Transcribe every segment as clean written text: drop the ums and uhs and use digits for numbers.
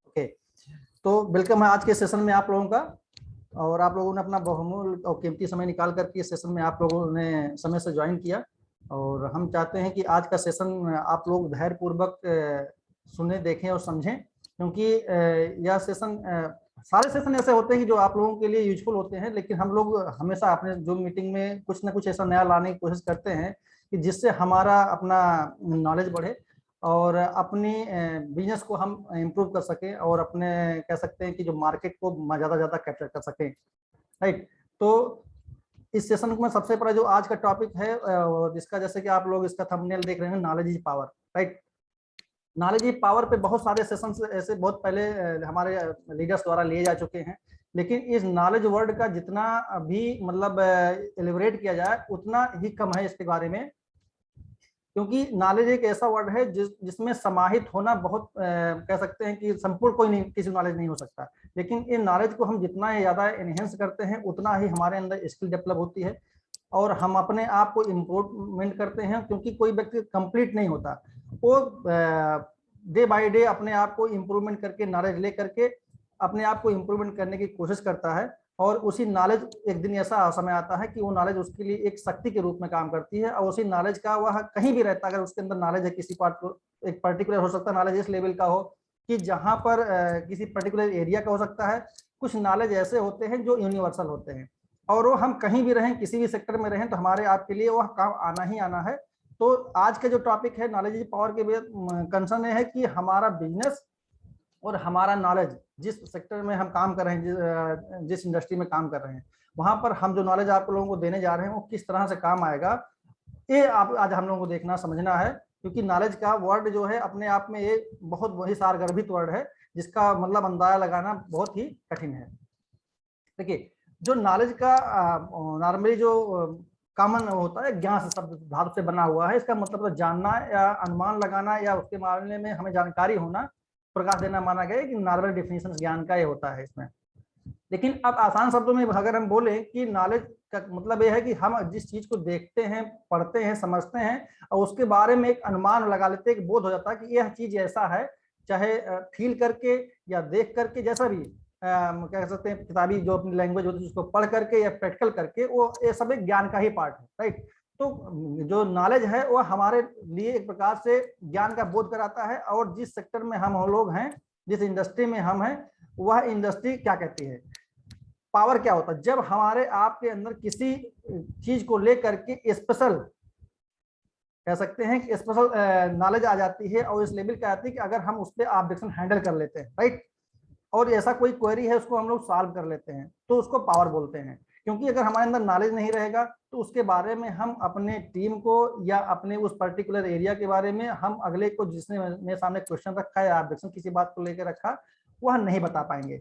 Okay, तो welcome है आज के सेशन में आप लोगों का। और आप लोगों ने अपना बहुमूल्य और कीमती समय निकाल करके इस सेशन में आप लोगों ने समय से ज्वाइन किया। और हम चाहते हैं कि आज का सेशन आप लोग धैर्यपूर्वक सुने, देखें और समझें, क्योंकि यह सेशन सारे सेशन ऐसे होते हैं कि जो आप लोगों के लिए यूजफुल होते हैं, लेकिन हम लोग हमेशा अपने जो मीटिंग में कुछ ना कुछ ऐसा नया लाने की कोशिश करते हैं कि जिससे हमारा अपना नॉलेज बढ़े और अपनी बिजनेस को हम इम्प्रूव कर सकें और अपने कह सकते हैं कि जो मार्केट को ज़्यादा ज़्यादा कैप्चर कर सकें। राइट, तो इस सेशन में सबसे बड़ा जो आज का टॉपिक है जिसका जैसे कि आप लोग इसका थंबनेल देख रहे हैं, knowledge is power. Right, knowledge is power पे बहुत सारे सेशन ऐसे बहुत पहले हमारे लीडर्स द्वारा लिए जा चुके हैं, लेकिन इस नॉलेज वर्ड का जितना भी मतलब एलिबरेट किया जाए उतना ही कम है इसके बारे में, क्योंकि नॉलेज एक ऐसा वर्ड है जिसमें समाहित होना बहुत कह सकते हैं कि संपूर्ण कोई नहीं, किसी नॉलेज नहीं हो सकता। लेकिन इन नॉलेज को हम जितना ज़्यादा एनहेंस करते हैं उतना ही हमारे अंदर स्किल डेवलप होती है और हम अपने आप को इम्प्रूवमेंट करते हैं, क्योंकि कोई व्यक्ति कंप्लीट नहीं होता, वो डे बाय डे अपने आप को इम्प्रूवमेंट करके नॉलेज ले करके अपने आप को इम्प्रूवमेंट करने की कोशिश करता है। और उसी नॉलेज एक दिन ऐसा समय आता है कि वो नॉलेज उसके लिए एक शक्ति के रूप में काम करती है, और उसी नॉलेज का वह कहीं भी रहता है, अगर उसके अंदर नॉलेज है किसी पार्ट को, एक पर्टिकुलर हो सकता है नॉलेज इस लेवल का हो कि जहां पर किसी पर्टिकुलर एरिया का हो सकता है। कुछ नॉलेज ऐसे होते हैं जो यूनिवर्सल होते हैं, और वो हम कहीं भी रहें, किसी भी सेक्टर में रहें, तो हमारे आपके लिए वह काम आना ही आना है। तो आज का जो टॉपिक है नॉलेज इज पावर के कंसर्न है कि हमारा बिजनेस और हमारा नॉलेज जिस सेक्टर में हम काम कर रहे हैं, जिस इंडस्ट्री में काम कर रहे हैं, वहां पर हम जो नॉलेज आप लोगों को देने जा रहे हैं वो किस तरह से काम आएगा, ये आप आज हम लोगों को देखना समझना है। क्योंकि नॉलेज का वर्ड जो है अपने आप में एक बहुत वही सारगर्भित वर्ड है जिसका मतलब अंदाजा लगाना बहुत ही कठिन है। देखिए, जो नॉलेज का नॉर्मली जो कॉमन होता है, ज्ञान से शब्द धातु से बना हुआ है, इसका मतलब तो जानना या अनुमान लगाना या उसके मामले में हमें जानकारी होना, प्रकाश देना माना गया कि नॉर्मल डेफिनेशन ज्ञान का ये होता है इसमें। लेकिन अब आसान शब्दों में अगर हम बोले कि नॉलेज का मतलब यह है कि हम जिस चीज को देखते हैं, पढ़ते हैं, समझते हैं और उसके बारे में एक अनुमान लगा लेते हैं, एक बोध हो जाता है कि यह चीज ऐसा है, चाहे फील करके या देख करके, जैसा भी कह सकते हैं, किताबी जो अपनी लैंग्वेज होती है उसको पढ़ करके या प्रैक्टिकल करके, वो ये सब एक ज्ञान का ही पार्ट है। राइट, तो जो नॉलेज है वह हमारे लिए एक प्रकार से ज्ञान का बोध कराता है, और जिस सेक्टर में हम लोग हैं, जिस इंडस्ट्री में हम हैं, वह इंडस्ट्री क्या कहती है, पावर क्या होता है। जब हमारे आपके अंदर किसी चीज को लेकर के स्पेशल कह सकते हैं कि स्पेशल नॉलेज आ जाती है, और इस लेवल का आती है कि अगर हम उस पर ऑब्जेक्शन हैंडल कर लेते हैं, राइट, और ऐसा कोई क्वेरी है उसको हम लोग सॉल्व कर लेते हैं, तो उसको पावर बोलते हैं। क्योंकि अगर हमारे अंदर नॉलेज नहीं रहेगा तो उसके बारे में हम अपने टीम को या अपने उस पर्टिकुलर एरिया के बारे में हम अगले को, जिसने मेरे सामने क्वेश्चन रखा है या ऑब्जेक्शन किसी बात को लेकर रखा, वह नहीं बता पाएंगे।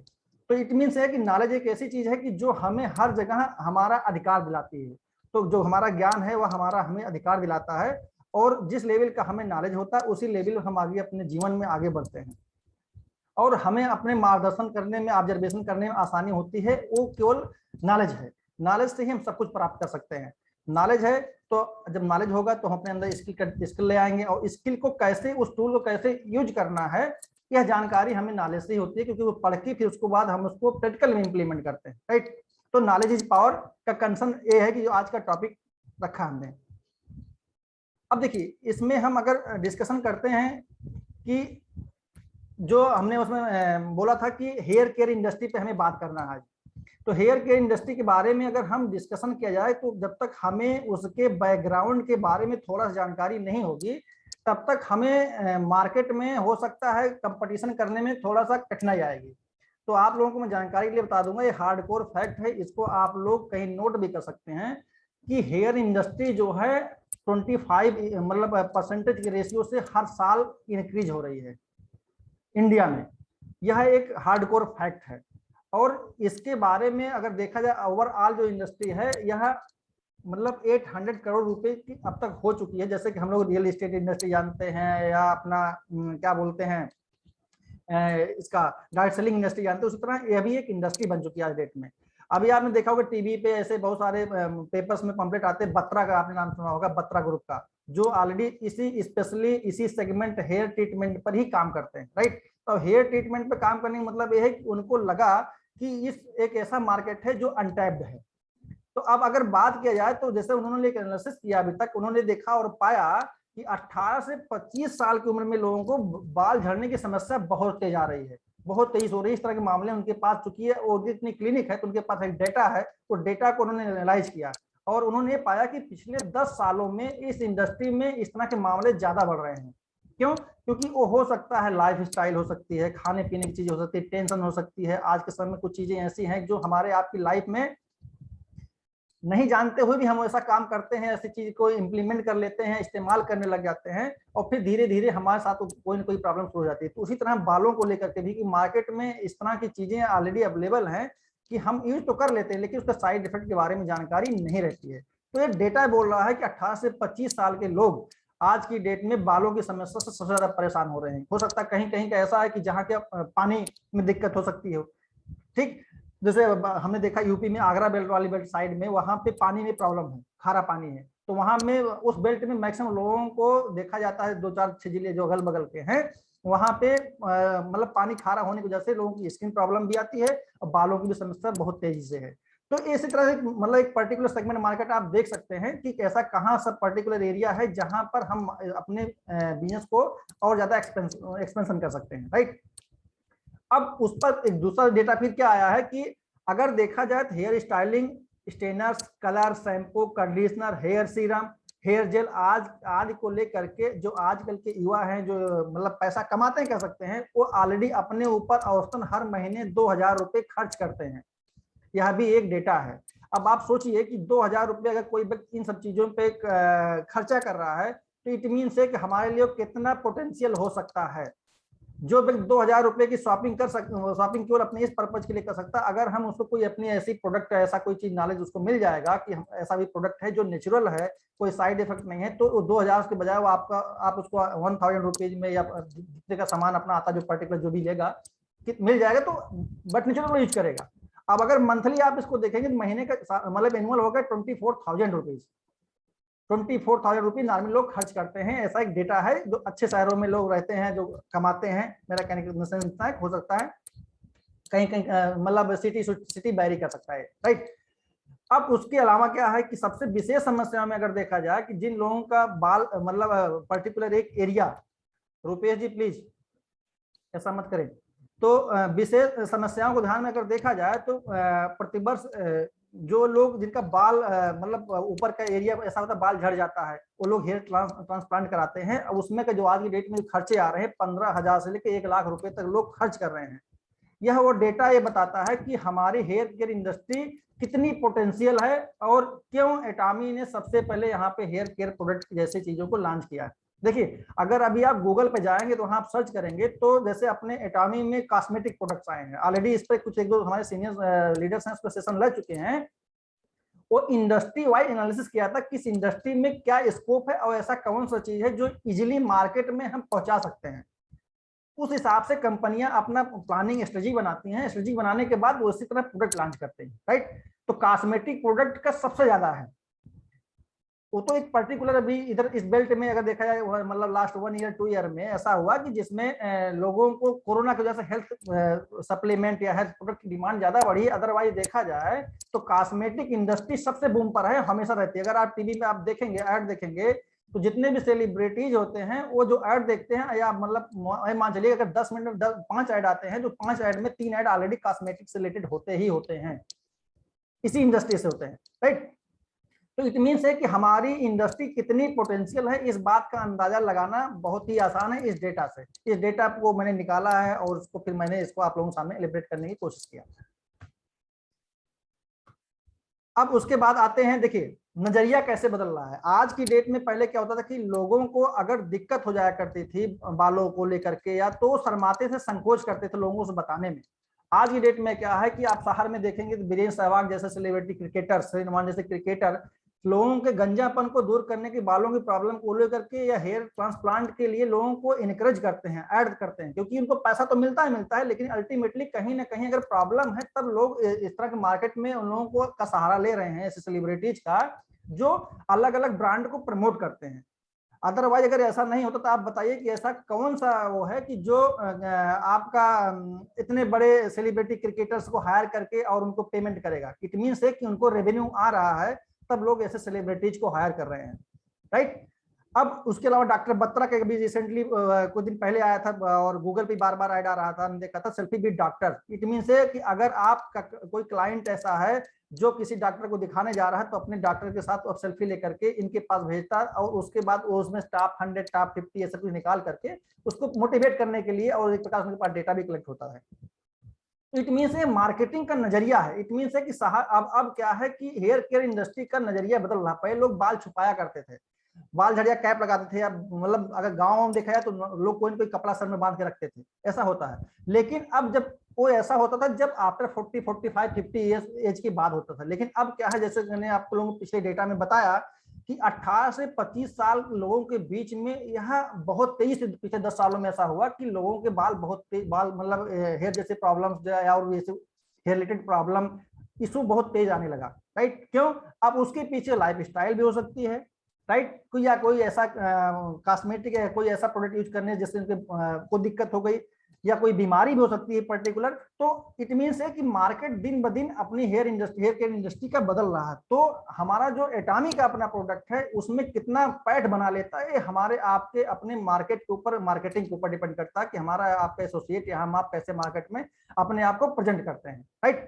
तो इट मीन्स है कि नॉलेज एक ऐसी चीज है कि जो हमें हर जगह हमारा अधिकार दिलाती है। तो जो हमारा ज्ञान है वह हमारा हमें अधिकार दिलाता है, और जिस लेवल का हमें नॉलेज होता है उसी लेवल हम आगे अपने जीवन में आगे बढ़ते हैं, और हमें अपने मार्गदर्शन करने में, ऑब्जर्वेशन करने में आसानी होती है। वो केवल नॉलेज है, नॉलेज से ही हम सब कुछ प्राप्त कर सकते हैं। नॉलेज है तो जब नॉलेज होगा तो हम अपने अंदर स्किल ले आएंगे, और स्किल को कैसे, उस टूल को कैसे यूज करना है, यह जानकारी हमें नॉलेज से ही होती है, क्योंकि वो पढ़ के फिर उसके बाद हम उसको प्रैक्टिकल में इंप्लीमेंट करते हैं। राइट, तो नॉलेज इज पावर का कंसर्न ये है कि जो आज का टॉपिक रखा हमने। अब देखिए, इसमें हम अगर डिस्कशन करते हैं कि जो हमने उसमें बोला था कि हेयर केयर इंडस्ट्री पे हमें बात करना है आज, तो हेयर केयर इंडस्ट्री के बारे में अगर हम डिस्कशन किया जाए तो जब तक हमें उसके बैकग्राउंड के बारे में थोड़ा सा जानकारी नहीं होगी, तब तक हमें मार्केट में हो सकता है कंपटीशन करने में थोड़ा सा कठिनाई आएगी। तो आप लोगों को मैं जानकारी के लिए बता दूंगा, ये हार्डकोर फैक्ट है, इसको आप लोग कहीं नोट भी कर सकते हैं कि हेयर इंडस्ट्री जो है 25 मतलब परसेंटेज के रेशियो से हर साल इंक्रीज हो रही है इंडिया में। यह एक हार्डकोर फैक्ट है, और इसके बारे में अगर देखा जाए ओवरऑल जो इंडस्ट्री है, यह मतलब 800 करोड़ रुपए की अब तक हो चुकी है। जैसे कि हम लोग रियल एस्टेट इंडस्ट्री जानते हैं, या अपना क्या बोलते हैं इसका डायरेक्ट सेलिंग इंडस्ट्री जानते हैं, उसी तरह यह भी एक इंडस्ट्री बन चुकी है आज डेट में। अभी आपने देखा होगा टीवी पे ऐसे बहुत सारे पेपर्स में पंपलेट आते हैं, बत्रा का आपने नाम सुना होगा, बत्रा ग्रुप का, जो ऑलरेडी इसी स्पेशली इसी सेगमेंट हेयर ट्रीटमेंट पर ही काम करते हैं। राइट, तो हेयर ट्रीटमेंट पे काम करने का मतलब ये है कि उनको लगा कि इस एक ऐसा मार्केट है जो अनटैप्ड है। तो अब अगर बात किया जाए तो जैसे उन्होंने एक एनालिसिस किया अभी तक, उन्होंने देखा और पाया कि 18 से 25 साल की उम्र में लोगों को बाल झड़ने की समस्या बहुत तेज आ रही है, बहुत तेज हो रही है। इस तरह के मामले उनके पास चुकी है और इतनी क्लिनिक है तो उनके पास एक डेटा है, तो डेटा को उन्होंने एनालाइज किया और उन्होंने पाया कि पिछले 10 सालों में इस इंडस्ट्री में इस तरह के मामले ज्यादा बढ़ रहे हैं। क्यों? क्योंकि वो हो सकता है लाइफ स्टाइल हो सकती है, खाने पीने की चीज हो सकती है, टेंशन हो सकती है। आज के समय में कुछ चीजें ऐसी हैं जो हमारे आपकी लाइफ में नहीं जानते हुए भी हम ऐसा काम करते हैं, ऐसी चीज को इंप्लीमेंट कर लेते हैं, इस्तेमाल करने लग जाते हैं और फिर धीरे धीरे हमारे साथ कोई ना कोई प्रॉब्लम शुरू हो जाती है। तो उसी तरह बालों को लेकर के भी कि मार्केट में इस तरह की चीजें ऑलरेडी अवेलेबल हैं कि हम यूज तो कर लेते हैं लेकिन उसका साइड इफेक्ट के बारे में जानकारी नहीं रहती है। तो एक डेटा बोल रहा है कि 18 से 25 साल के लोग आज की डेट में बालों की समस्या से सबसे ज्यादा परेशान हो रहे हैं। हो सकता है कहीं कहीं का ऐसा है कि जहाँ के पानी में दिक्कत हो सकती है, ठीक। जैसे हमने देखा यूपी में आगरा बेल्ट वाली बेल्ट साइड में, वहां पे पानी में प्रॉब्लम है, खारा पानी है। तो वहां में उस बेल्ट में मैक्सिमम लोगों को देखा जाता है, 2-4 जिले जो अगल बगल के हैं वहां पे मतलब पानी खारा होने की वजह से लोगों की स्किन प्रॉब्लम भी आती है और बालों की भी समस्या बहुत तेजी से है। तो इसी तरह से मतलब एक पर्टिकुलर सेगमेंट मार्केट आप देख सकते हैं कि ऐसा कहाँ सब पर्टिकुलर एरिया है जहां पर हम अपने बिजनेस को और ज्यादा एक्सपेंशन कर सकते हैं, राइट। अब उस पर एक दूसरा डेटा फिर क्या आया है कि अगर देखा जाए तो hair styling, stainers, colour, shampoo, conditioner, hair serum, hair gel आज को लेकर के जो आजकल के युवा हैं जो मतलब पैसा कमाते हैं कह सकते हैं, वो ऑलरेडी अपने ऊपर औसतन हर महीने 2000 रुपए खर्च करते हैं। यह भी एक डेटा है। अब आप सोचिए कि 2000 रुपये अगर कोई व्यक्ति इन सब चीजों पे खर्चा कर रहा है तो इट मीन से कि हमारे लिए कितना पोटेंशियल हो सकता है। जो व्यक्ति 2000 रुपए की शॉपिंग कर सकते, शॉपिंग केवल अपने इस पर्पज के लिए कर सकता है, अगर हम उसको कोई अपनी ऐसी प्रोडक्ट, ऐसा कोई चीज नॉलेज उसको मिल जाएगा कि ऐसा भी प्रोडक्ट है जो नेचुरल है, कोई साइड इफेक्ट नहीं है, तो 2000 के बजाय वो आपका आप उसको 1000 रुपीज में या जितने का सामान अपना आता जो पर्टिकुलर जो भी लेगा मिल जाएगा, तो बट नेचुरल यूज करेगा। अब अगर मंथली आप इसको देखेंगे तो महीने का मतलब एनुअल होगा 24,000 रुपीज। 24,000 रुपीज नॉर्मल लोग खर्च करते हैं। ऐसा एक डेटा है जो अच्छे शहरों में लोग रहते हैं जो कमाते हैं। मेरा कहने का हो सकता है कहीं कहीं मतलब सिटी बैरी कर सकता है, राइट। अब उसके अलावा क्या है कि सबसे विशेष समस्या में अगर देखा जाए कि जिन लोगों का बाल मतलब पर्टिकुलर एक एरिया, रुपेश जी प्लीज ऐसा मत करें, तो विशेष समस्याओं को ध्यान में अगर देखा जाए तो प्रतिवर्ष जो लोग जिनका बाल मतलब ऊपर का एरिया ऐसा होता है बाल झड़ जाता है, वो लोग हेयर ट्रांसप्लांट कराते हैं। अब उसमें का जो आज की डेट में खर्चे आ रहे हैं 15,000 से लेकर 1,00,000 रुपए तक लोग खर्च कर रहे हैं। यह वो डेटा ये बताता है कि हमारी हेयर केयर इंडस्ट्री कितनी पोटेंशियल है और क्यों एटामी ने सबसे पहले यहाँ पे हेयर केयर प्रोडक्ट जैसी चीजों को लॉन्च किया है। देखिए अगर अभी आप गूगल पे जाएंगे तो वहां आप सर्च करेंगे तो जैसे अपने एटामी में कॉस्मेटिक प्रोडक्ट्स आए हैं ऑलरेडी। इस पर कुछ एक दो हमारे सीनियर लीडर्स हैं इस पर सेशन ले चुके हैं। वो इंडस्ट्री वाइड एनालिसिस किया था किस इंडस्ट्री में क्या स्कोप है और ऐसा कौन सा चीज है जो इजिली मार्केट में हम पहुंचा सकते हैं। उस हिसाब से कंपनियां अपना प्लानिंग स्ट्रेटजी बनाती हैं। स्ट्रेटजी बनाने के बाद वो इसी तरह प्रोडक्ट लॉन्च करते हैं, राइट। तो कॉस्मेटिक प्रोडक्ट का सबसे ज्यादा है। वो तो एक पर्टिकुलर अभी इधर इस बेल्ट में अगर देखा जाए मतलब लास्ट 1 ईयर 2 ईयर में ऐसा हुआ कि जिसमें लोगों को कोरोना की वजह से हेल्थ सप्लीमेंट या हेल्थ प्रोडक्ट की डिमांड ज्यादा बढ़ी। अदरवाइज देखा जाए तो कॉस्मेटिक इंडस्ट्री सबसे बूम पर है, हमेशा रहती है। अगर आप टीवी में आप देखेंगे ऐड देखेंगे तो जितने भी सेलिब्रिटीज होते हैं वो जो ऐड देखते हैं या मतलब मान चलिए अगर 10 मिनट में 5 ऐड आते हैं, जो 5 ऐड में 3 ऐड ऑलरेडी कॉस्मेटिक से रिलेटेड होते ही होते हैं, इसी इंडस्ट्री से होते हैं, राइट। तो इट मीन्स है कि हमारी इंडस्ट्री कितनी पोटेंशियल है इस बात का अंदाजा लगाना बहुत ही आसान है इस डेटा से। इस डेटा को मैंने निकाला है और उसको फिर मैंने इसको आप लोगों के सामने एलिब्रेट करने की कोशिश किया। अब उसके बाद आते हैं, देखिए नजरिया कैसे बदल रहा है आज की डेट में। पहले क्या होता था कि लोगों को अगर दिक्कत हो जाया करती थी बालों को लेकर के या तो शर्माते थे, संकोच करते थे लोगों से बताने में। आज की डेट में क्या है कि आप शहर में देखेंगे तो वीरेंद्र सहवाग जैसे सेलिब्रिटी क्रिकेटर, श्रीमान जैसे क्रिकेटर लोगों के गंजापन को दूर करने की, बालों की प्रॉब्लम को लेकर के या हेयर ट्रांसप्लांट के लिए लोगों को इनकरेज करते हैं, ऐड करते हैं, क्योंकि उनको पैसा तो मिलता है लेकिन अल्टीमेटली कहीं ना कहीं अगर प्रॉब्लम है तब लोग इस तरह के मार्केट में उन लोगों को का सहारा ले रहे हैं, ऐसे सेलिब्रिटीज का जो अलग अलग ब्रांड को प्रमोट करते हैं। अदरवाइज अगर ऐसा नहीं होता तो आप बताइए कि ऐसा कौन सा वो है कि जो आपका इतने बड़े सेलिब्रिटी क्रिकेटर्स को हायर करके और उनको पेमेंट करेगा। इट मीन्स है कि उनको रेवेन्यू आ रहा है, तब लोग ऐसे सेलिब्रिटीज को हायर कर रहे हैं, राइट। अब उसके अलावा डॉक्टर बत्रा का भी रिसेंटली कुछ दिन पहले आया था और गूगल पे बार बार ऐड आ रहा था, हमने देखा था, selfie with doctor. It means है कि अगर आपका कोई क्लाइंट ऐसा है जो किसी डॉक्टर को दिखाने जा रहा है तो अपने डॉक्टर के साथ सेल्फी लेकर के इनके पास भेजता है और उसके बाद वो उसमें टॉप 100 टॉप 50 ऐसा कुछ निकाल करके उसको मोटिवेट करने के लिए, और एक प्रकार से उनके पास डेटा भी कलेक्ट होता है। इट मीन्स ये मार्केटिंग का नजरिया है। इट मीन्स है कि अब क्या है कि हेयर केयर इंडस्ट्री का नजरिया बदल रहा है। पहले लोग बाल छुपाया करते थे, बाल झड़िया कैप लगाते थे, या मतलब अगर गांव में देखा जाए तो लोग कोई ना कोई कपड़ा सर में बांध के रखते थे, ऐसा होता है। लेकिन अब जब वो ऐसा होता था जब आफ्टर 40 45 50 ईयर्स एज की बात होता था। लेकिन अब क्या है, जैसे मैंने आप लोगों को पिछले डेटा में बताया कि 18 से 25 साल लोगों के बीच में यह बहुत तेजी से पिछले 10 सालों में ऐसा हुआ कि लोगों के बाल बहुत तेज, बाल मतलब हेयर जैसे प्रॉब्लम्स या और जैसे हेयर रिलेटेड प्रॉब्लम इशू बहुत तेज आने लगा, राइट। क्यों? अब उसके पीछे लाइफ स्टाइल भी हो सकती है, राइट। कोई या कोई ऐसा कॉस्मेटिक है, कोई ऐसा प्रोडक्ट यूज करने जिससे उनके को दिक्कत हो गई, या कोई बीमारी भी हो सकती है पर्टिकुलर। तो इट मीन्स है कि मार्केट दिन ब दिन अपनी हेयर केयर इंडस्ट्री का बदल रहा है। तो हमारा जो एटॉमी का अपना प्रोडक्ट है उसमें कितना पैठ बना लेता है, हमारे आपके अपने मार्केट के ऊपर, मार्केटिंग के ऊपर डिपेंड करता है कि हमारा आपका एसोसिएट या हम आप कैसे मार्केट में अपने आप को प्रेजेंट करते हैं, राइट।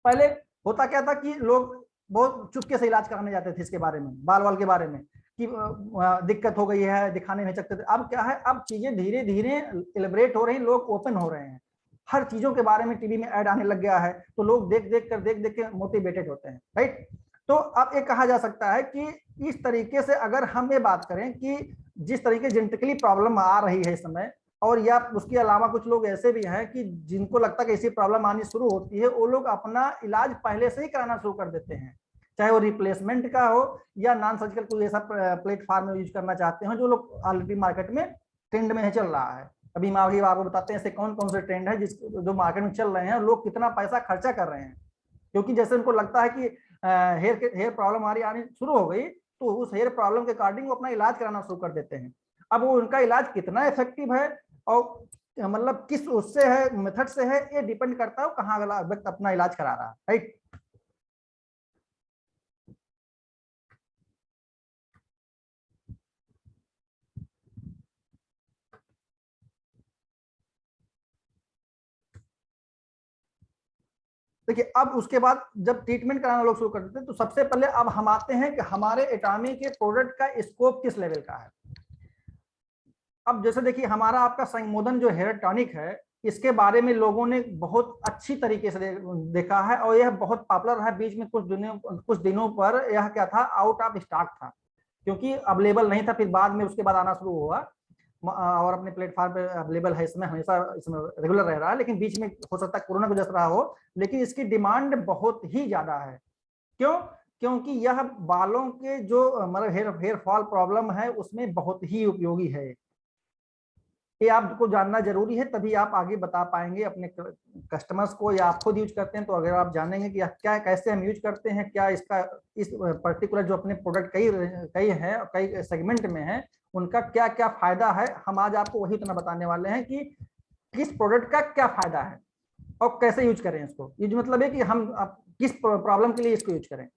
पहले होता क्या था कि लोग बहुत चुपके से इलाज कराने जाते थे इसके बारे में, बाल वाल के बारे में, कि दिक्कत हो गई है, दिखाने नहीं सकते थे। अब क्या है, अब चीजें धीरे धीरे एलिब्रेट हो रही हैं, लोग ओपन हो रहे हैं, हर चीजों के बारे में टीवी में ऐड आने लग गया है, तो लोग देख देख के मोटिवेटेड होते हैं, राइट। तो अब ये कहा जा सकता है कि इस तरीके से अगर हम ये बात करें कि जिस तरीके जेनेटिकली प्रॉब्लम आ रही है इस समय, और या उसके अलावा कुछ लोग ऐसे भी हैं कि जिनको लगता है कि ऐसी प्रॉब्लम आनी शुरू होती है, वो लोग अपना इलाज पहले से ही कराना शुरू कर देते हैं, चाहे वो रिप्लेसमेंट का हो या नॉन सर्जिकल कोई ऐसा प्लेटफॉर्म यूज करना चाहते हैं जो लोग ऑलरेडी मार्केट में ट्रेंड में चल रहा है। अभी मैं आपको बताते हैं ऐसे कौन कौन से ट्रेंड है जो मार्केट में चल रहे हैं, लोग कितना पैसा खर्चा कर रहे हैं, क्योंकि जैसे उनको लगता है कि हेयर प्रॉब्लम हमारी आनी शुरू हो गई, तो उस हेयर प्रॉब्लम के अकॉर्डिंग वो अपना इलाज कराना शुरू कर देते हैं। अब वो उनका इलाज कितना इफेक्टिव है और मतलब किस उससे है, मेथड से है, ये डिपेंड करता है कहाँ अगला व्यक्ति अपना इलाज करा रहा है, राइट। देखिए अब उसके बाद जब ट्रीटमेंट कराना लोग शुरू कर देते हैं, तो सबसे पहले अब हम आते हैं कि हमारे एटॉमी के प्रोडक्ट का स्कोप किस लेवल का है। अब जैसे देखिए हमारा आपका संगमोदन जो हेयर टॉनिक है, इसके बारे में लोगों ने बहुत अच्छी तरीके से देखा है और यह बहुत पॉपुलर है। बीच में कुछ दिनों पर यह क्या था, आउट ऑफ स्टॉक था, क्योंकि अवेलेबल नहीं था, फिर बाद में उसके बाद आना शुरू हुआ और अपने प्लेटफॉर्म पे अवेलेबल है, इसमें हमेशा इसमें रेगुलर रह रहा है। लेकिन बीच में हो सकता है कोरोना की वजह से रहा हो, लेकिन इसकी डिमांड बहुत ही ज्यादा है। क्यों? क्योंकि यह बालों के जो मतलब हेयर फॉल प्रॉब्लम है उसमें बहुत ही उपयोगी है। ये आपको जानना जरूरी है, तभी आप आगे बता पाएंगे अपने कस्टमर्स को, या आप खुद यूज करते हैं तो अगर आप जानेंगे कि क्या कैसे हम यूज करते हैं, क्या इसका इस पर्टिकुलर जो अपने प्रोडक्ट कई हैं और कई सेगमेंट में है, उनका क्या क्या फायदा है, हम आज आपको वही उतना बताने वाले हैं कि किस प्रोडक्ट का क्या फायदा है और कैसे यूज करें इसको। यूज मतलब है कि हम किस प्रॉब्लम के लिए इसको यूज करें।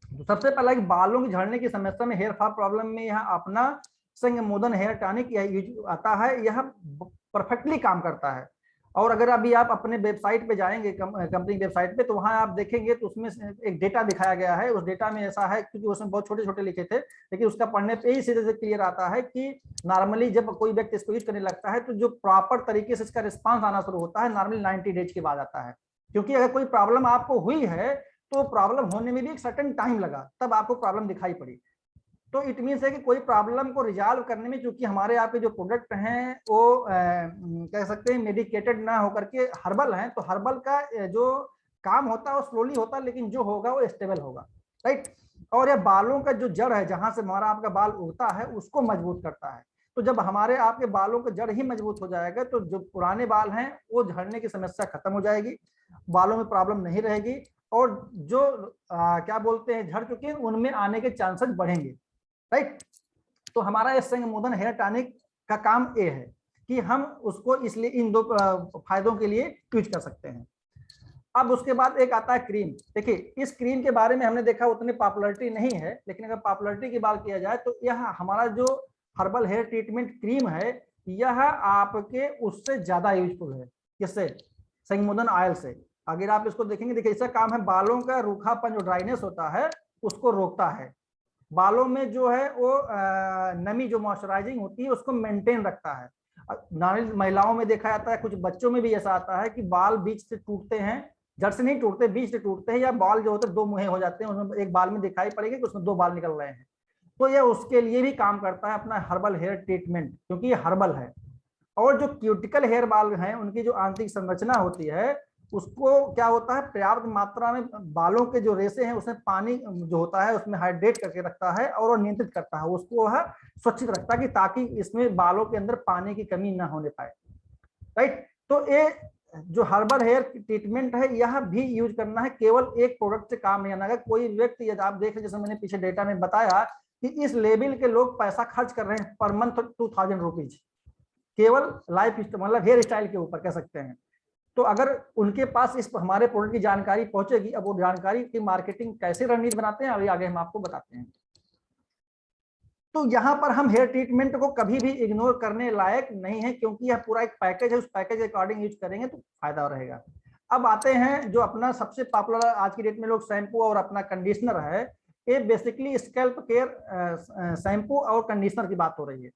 तो सबसे पहला बालों की झड़ने की समस्या में, हेयर फॉल प्रॉब्लम में, यह अपना संगमोदन हेयर टॉनिक यह आता है, यह परफेक्टली काम करता है। और अगर अभी आप अपने वेबसाइट पे जाएंगे, कंपनी वेबसाइट पे, तो वहां आप देखेंगे तो उसमें एक डेटा दिखाया गया है। उस डेटा में ऐसा है, क्योंकि उसमें बहुत छोटे छोटे लिखे थे, लेकिन उसका पढ़ने पे ही सीधे से क्लियर आता है कि नॉर्मली जब कोई व्यक्ति इसको यूज करने लगता है तो जो प्रॉपर तरीके से इसका रिस्पॉन्स आना शुरू होता है नॉर्मली 90 डेज के बाद आता है। क्योंकि अगर कोई प्रॉब्लम आपको हुई है तो प्रॉब्लम होने में भी एक सर्टेन टाइम लगा, तब आपको प्रॉब्लम दिखाई पड़ी। तो इट मीन्स है कि कोई प्रॉब्लम को रिजॉल्व करने में, क्योंकि हमारे यहाँ पे जो प्रोडक्ट हैं वो कह सकते हैं मेडिकेटेड ना होकर के हर्बल हैं, तो हर्बल का जो काम होता है वो स्लोली होता है, लेकिन जो होगा वो स्टेबल होगा, राइट। और ये बालों का जो जड़ है, जहां से हमारा आपका बाल उगता है, उसको मजबूत करता है। तो जब हमारे आपके बालों का जड़ ही मजबूत हो जाएगा तो जो पुराने बाल हैं वो झड़ने की समस्या खत्म हो जाएगी, बालों में प्रॉब्लम नहीं रहेगी, और जो क्या बोलते हैं झड़ चुके हैं उनमें आने के चांसेस बढ़ेंगे, राइट। तो हमारा ये संगमोदन हेयर टॉनिक का काम ये है कि हम उसको इसलिए इन दो फायदों के लिए यूज कर सकते हैं। अब उसके बाद एक आता है क्रीम। देखिए इस क्रीम के बारे में हमने देखा उतनी पॉपुलैरिटी नहीं है, लेकिन अगर पॉपुलैरिटी की बात किया जाए तो यह हमारा जो हर्बल हेयर ट्रीटमेंट क्रीम है यह आपके उससे ज्यादा यूजफुल है। किससे? संगमोदन ऑयल से। अगर आप इसको देखेंगे, देखिए इसका काम है बालों का रूखापन जो ड्राइनेस होता है उसको रोकता है, बालों में जो है वो नमी जो मॉइस्चराइजिंग होती है उसको मेंटेन रखता है। नॉर्मल महिलाओं में देखा जाता है, कुछ बच्चों में भी ऐसा आता है कि बाल बीच से टूटते हैं, जड़ से नहीं टूटते, बीच से टूटते हैं, या बाल जो होते हैं दो मुहे हो जाते हैं, उसमें एक बाल में दिखाई पड़ेगा कि उसमें दो बाल निकल रहे हैं। तो ये उसके लिए भी काम करता है अपना हर्बल हेयर ट्रीटमेंट, क्योंकि ये हर्बल है। और जो क्यूटिकल हेयर बाल हैं उनकी जो आंतरिक संरचना होती है उसको क्या होता है, पर्याप्त मात्रा में बालों के जो रेशे हैं उसमें पानी जो होता है उसमें हाइड्रेट करके रखता है और वो नियंत्रित करता है, उसको वह सुरक्षित रखता है कि ताकि इसमें बालों के अंदर पानी की कमी ना होने पाए। राइट। तो ये जो हर्बल हेयर ट्रीटमेंट है यह भी यूज करना है, केवल एक प्रोडक्ट से काम नहीं आना है। कोई व्यक्ति, यदि आप देख रहे जैसे मैंने पीछे डेटा में बताया कि इस लेवल के लोग पैसा खर्च कर रहे हैं पर मंथ 2000 रुपीज केवल लाइफ मतलब हेयर स्टाइल के ऊपर कह सकते हैं। तो अगर उनके पास इस हमारे प्रोडक्ट की जानकारी पहुंचेगी, अब वो जानकारी की मार्केटिंग कैसे रणनीति बनाते हैं अभी आगे हम आपको बताते हैं। तो यहाँ पर हम हेयर ट्रीटमेंट को कभी भी इग्नोर करने लायक नहीं है, क्योंकि यह पूरा एक पैकेज है, उस पैकेज के अकॉर्डिंग यूज करेंगे तो फायदा रहेगा। अब आते हैं जो अपना सबसे पॉपुलर आज की डेट में लोग शैम्पू और अपना कंडीशनर है, ये बेसिकली स्कैल्प केयर शैम्पू और कंडीशनर की बात हो रही है।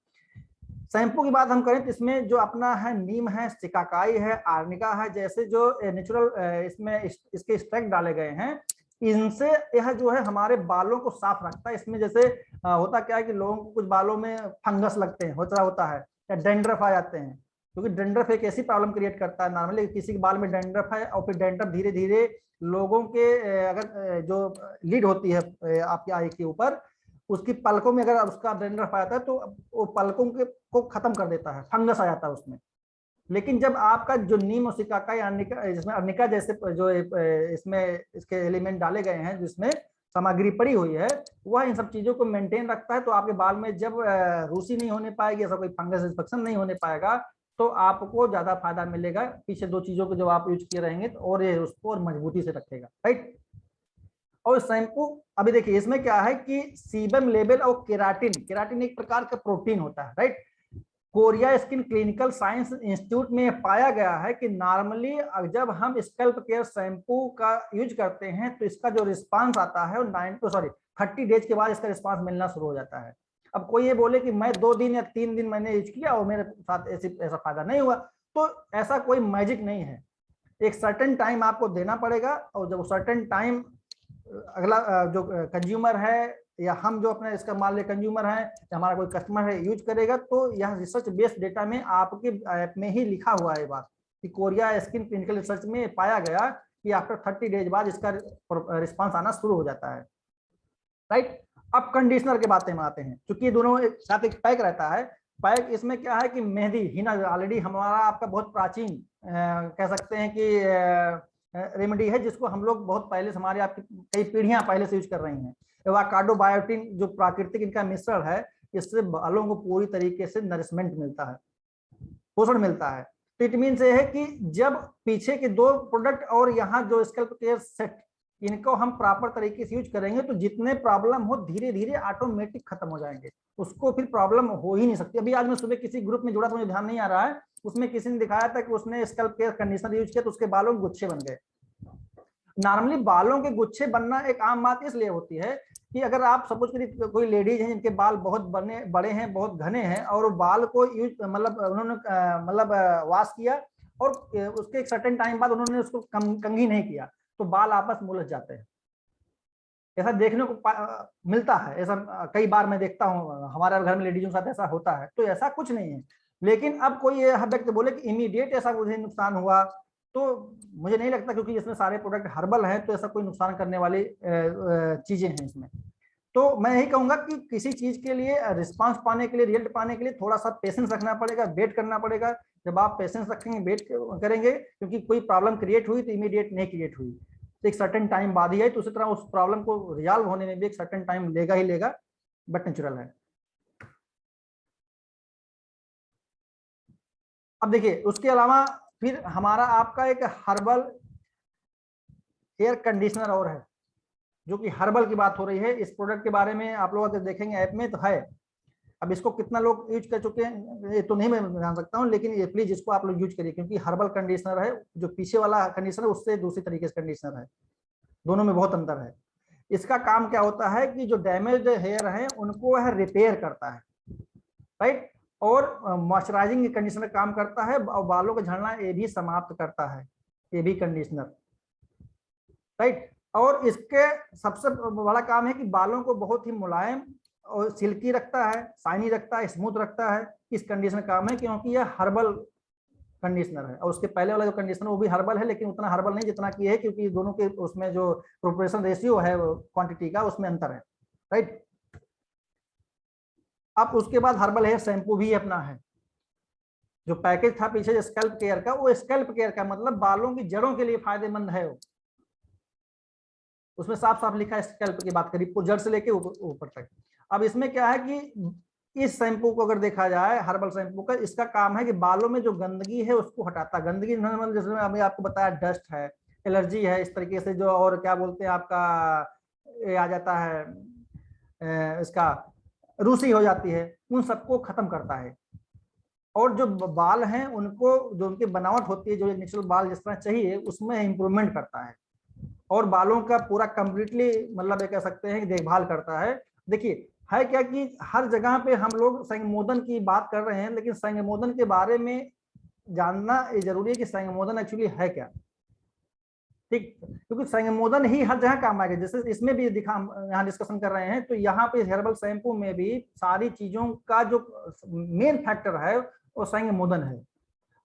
शैम्पू की बात हम करें तो इसमें जो अपना है नीम है, सिकाकाई है, आर्निका है, जैसे जो नेचुरल इसमें इसके एक्सट्रैक्ट डाले गए हैं, इनसे यह जो है हमारे बालों को साफ रखता है। इसमें जैसे होता क्या है कि लोगों को कुछ बालों में फंगस लगते हैं, होता है, या डेंड्रफ आ जाते हैं, क्योंकि डेंड्रफ एक ऐसी प्रॉब्लम क्रिएट करता है। नॉर्मली किसी के बाल में डेंड्रफ है और फिर डेंड्रफ धीरे धीरे लोगों के अगर जो लीड होती है आपकी आई के ऊपर, उसकी पलकों में अगर उसका डेंड्रफ आ जाता है तो वो पलकों के को खत्म कर देता है, फंगस आ जाता है उसमें। लेकिन जब आपका जो नीम और सिकाकाई अर्निका, जिसमें अर्निका जैसे जो इसमें इसके एलिमेंट डाले गए हैं, जिसमें सामग्री पड़ी हुई है, वह इन सब चीजों को मेंटेन रखता है। तो आपके बाल में जब रूसी नहीं होने पाएगी, ऐसा कोई फंगस इन्फेक्शन नहीं होने पाएगा, तो आपको ज्यादा फायदा मिलेगा। पीछे दो चीजों को जब आप यूज किए रहेंगे तो और ये उसको और मजबूती से रखेगा। राइट। और शैम्पू अभी देखिए इसमें क्या है कि सीबम लेवल और केराटिन एक प्रकार का प्रोटीन होता है। Right. Korea skin clinical science institute में पाया गया है कि नॉर्मली जब हम स्कैल्प केयर शैम्पू का यूज करते हैं तो इसका जो रिस्पांस आता है वो 30 डेज के बाद इसका रिस्पांस मिलना शुरू हो जाता है। अब कोई ये बोले कि मैं 2 दिन या 3 दिन मैंने यूज किया और मेरे साथ ऐसा फायदा नहीं हुआ, तो ऐसा कोई मैजिक नहीं है। एक सर्टेन टाइम आपको देना पड़ेगा, और जब सर्टेन टाइम अगला जो कंज्यूमर है या हम जो अपने इसका मान ले कंज्यूमर है या हमारा कोई कस्टमर है यूज करेगा, तो यह रिसर्च बेस्ड डेटा में आपके ऐप में ही लिखा हुआ है बात कि कोरिया स्किन क्लिनिकल रिसर्च में पाया गया कि आफ्टर 30 डेज बाद इसका रिस्पांस आना शुरू हो जाता है। राइट। अब कंडीशनर के बातें में आते हैं, क्योंकि दोनों एक साथ एक पैक रहता है। पैक इसमें क्या है कि मेहंदी हिना ऑलरेडी हमारा आपका बहुत प्राचीन कह सकते हैं कि रेमेडी है, जिसको हम लोग बहुत पहले से, हमारे आपकी कई पीढ़ियां पहले से यूज कर रही हैं। एवोकाडो बायोटिन जो प्राकृतिक इनका मिश्रण है, इससे बालों को पूरी तरीके से नरिशमेंट मिलता है, पोषण मिलता है। तो इट मीन से है कि जब पीछे के दो प्रोडक्ट और यहाँ जो स्कैल्प केयर सेट, इनको हम प्रॉपर तरीके से यूज करेंगे तो जितने प्रॉब्लम हो धीरे धीरे ऑटोमेटिक खत्म हो जाएंगे, उसको फिर प्रॉब्लम हो ही नहीं सकती। अभी आज मैं सुबह किसी ग्रुप में जुड़ा था, मुझे ध्यान नहीं आ रहा है, उसमें किसी ने दिखाया था कि उसने स्कैल्प केयर कंडीशनर यूज किया तो उसके बालों में गुच्छे बन गए। नॉर्मली बालों के गुच्छे बनना एक आम बात इसलिए होती है कि अगर आप सपोज करिए कोई लेडीज हैं जिनके बाल बहुत बड़े हैं, बहुत घने हैं, और बाल को यूज मतलब उन्होंने मतलब वॉश किया और उसके एक सर्टेन टाइम बाद उन्होंने उसको कंघी नहीं किया, तो बाल आपस में उलझ जाते हैं। ऐसा देखने को मिलता है, ऐसा कई बार मैं देखता हूँ, हमारे घर में लेडीजों के साथ ऐसा होता है। तो ऐसा कुछ नहीं है। लेकिन अब कोई ये व्यक्ति बोले कि इमीडिएट ऐसा मुझे नुकसान हुआ, तो मुझे नहीं लगता, क्योंकि इसमें सारे प्रोडक्ट हर्बल हैं, तो ऐसा कोई नुकसान करने वाली चीजें हैं इसमें। तो मैं यही कहूंगा कि किसी चीज के लिए रिस्पांस पाने के लिए, रिजल्ट पाने के लिए थोड़ा सा पेशेंस रखना पड़ेगा, वेट करना पड़ेगा। जब आप पेशेंस रखेंगे, वेट करेंगे, क्योंकि कोई प्रॉब्लम क्रिएट हुई तो इमीडिएट नहीं क्रिएट हुई, तो एक सर्टेन टाइम बाद ही है। तो उसी तरह उस प्रॉब्लम को रिजॉल्व होने में भी एक सर्टेन टाइम लेगा ही लेगा, बट नेचुरल है। अब देखिए उसके अलावा फिर हमारा आपका एक हर्बल हेयर कंडीशनर और है, जो कि हर्बल की बात हो रही है। इस प्रोडक्ट के बारे में आप लोग अगर देखेंगे ऐप में तो है। अब इसको कितना लोग यूज कर चुके हैं ये तो नहीं मैं जान सकता हूँ, लेकिन ये प्लीज इसको आप लोग यूज करिए, क्योंकि हर्बल कंडीशनर है। जो पीछे वाला कंडीशनर उससे दूसरी तरीके से कंडीशनर है, दोनों में बहुत अंतर है। इसका काम क्या होता है कि जो डैमेज हेयर है उनको वह रिपेयर करता है, राइट, और मॉइस्चराइजिंग कंडीशनर काम करता है, और बालों का झड़ना ये भी समाप्त करता है, ये भी कंडीशनर, राइट। और इसके सबसे बड़ा काम है कि बालों को बहुत ही मुलायम और सिल्की रखता है, शाइनी रखता है, स्मूथ रखता है। इस कंडीशनर काम है क्योंकि यह हर्बल कंडीशनर है। और उसके पहले वाला जो कंडीशनर वो भी हर्बल है, लेकिन उतना हर्बल नहीं जितना की है, क्योंकि दोनों के उसमें जो प्रोपोर्शन रेशियो है क्वांटिटी का उसमें अंतर है, राइट। अब उसके बाद हर्बल हेयर शैम्पू भी अपना है। जो पैकेज था पीछे स्कैल्प केयर का, वो स्कैल्प केयर का मतलब बालों की जड़ों के लिए फायदेमंद है। वो उसमें साफ साफ लिखा है स्कैल्प की बात करी, जड़ से लेके ऊपर तक। अब इसमें क्या है कि इस शैम्पू को अगर देखा जाए, हर्बल शैम्पू का इसका काम है कि बालों में जो गंदगी है उसको हटाता। गंदगी मतलब जैसे अभी आपको बताया डस्ट है, एलर्जी है, इस तरीके से जो और क्या बोलते हैं आपका ये आ जाता है, इसका रूसी हो जाती है, उन सबको खत्म करता है। और जो बाल हैं उनको, जो उनकी बनावट होती है, जो नेचुरल बाल जिस तरह चाहिए उसमें इंप्रूवमेंट करता है, और बालों का पूरा कंप्लीटली मतलब ये कह सकते हैं कि देखभाल करता है। देखिए है क्या कि हर जगह पे हम लोग संगमोदन की बात कर रहे हैं, लेकिन संगमोदन के बारे में जानना ये जरूरी है कि संगमोदन एक्चुअली है क्या, ठीक। क्योंकि संगमोदन ही हर जगह काम आएगा। जैसे इसमें भी दिखा, हम यहाँ डिस्कशन कर रहे हैं, तो यहाँ पे हेर्बल शैम्पू में भी सारी चीजों का जो मेन फैक्टर है वो संगमोदन है।